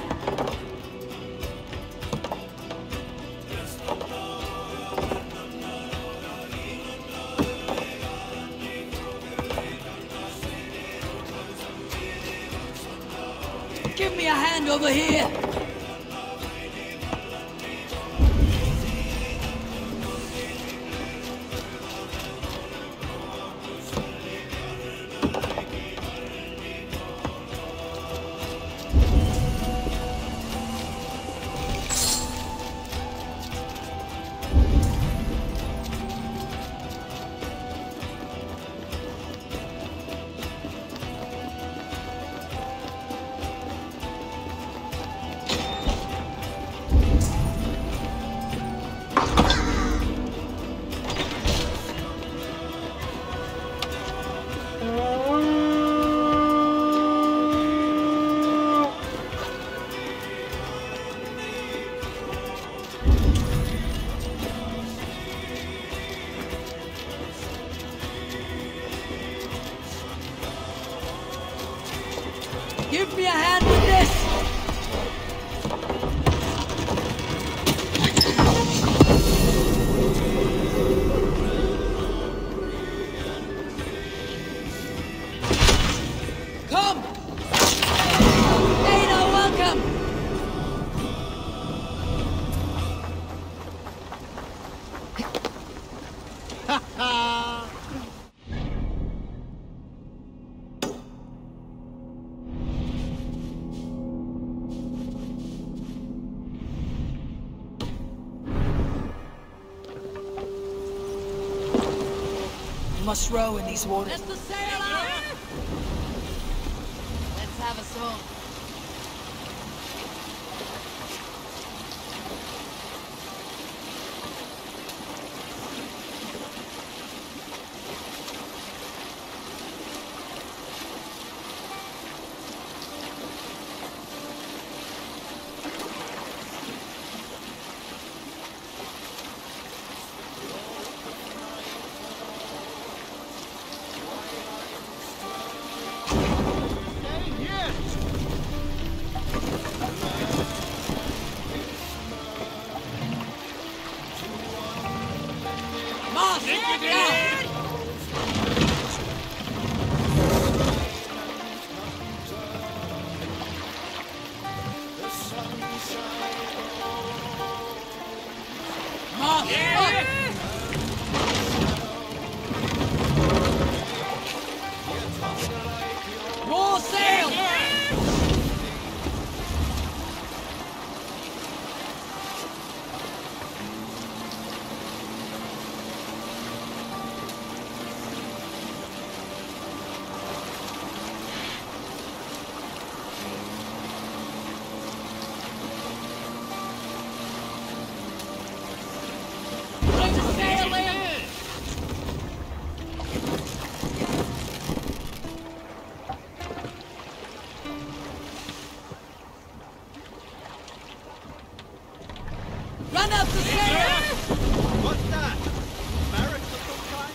Give me a hand over here! Give me a hand with this! Come! Ada, welcome! Ha ha! Must row in these waters. Let's the sail out! Let's have a song. More sail! Run up the stairs! What's that? Barracks of some kind?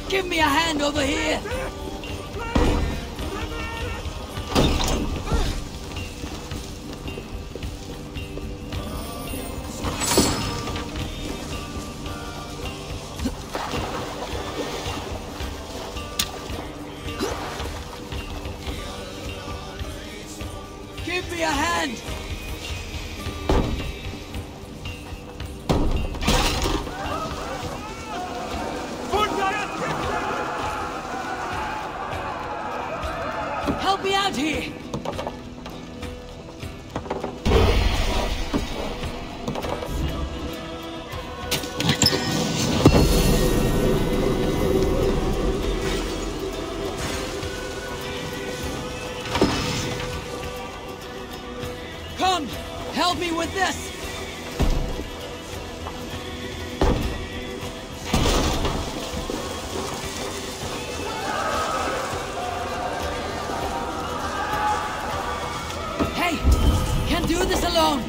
Give me a hand over here! friend! Help me out here! Come! Help me with this! Hey! Can't do this alone!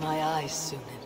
My eyes, Sunan.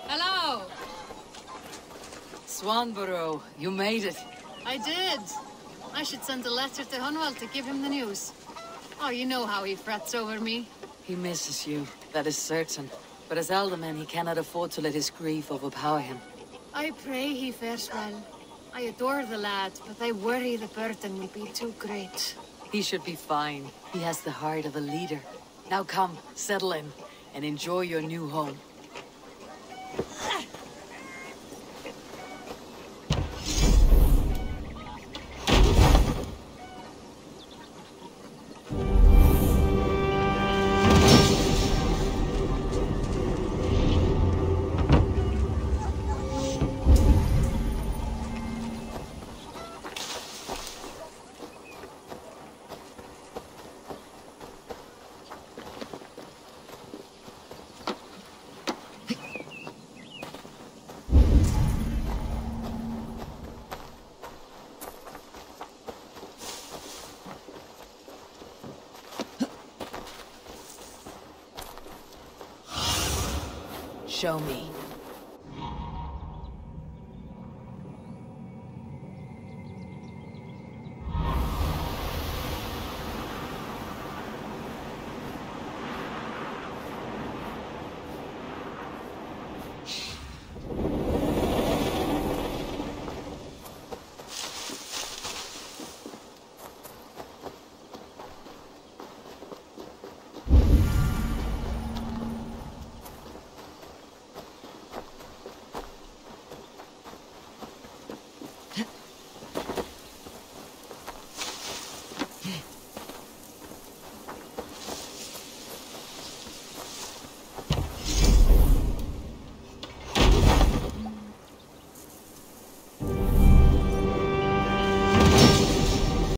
Hello! Swanborough, you made it. I did. I should send a letter to Hunwald to give him the news. Oh, you know how he frets over me. He misses you, that is certain. But as alderman, he cannot afford to let his grief overpower him. I pray he fares well. I adore the lad, but I worry the burden will be too great. He should be fine. He has the heart of a leader. Now come, settle in, and enjoy your new home. Show me.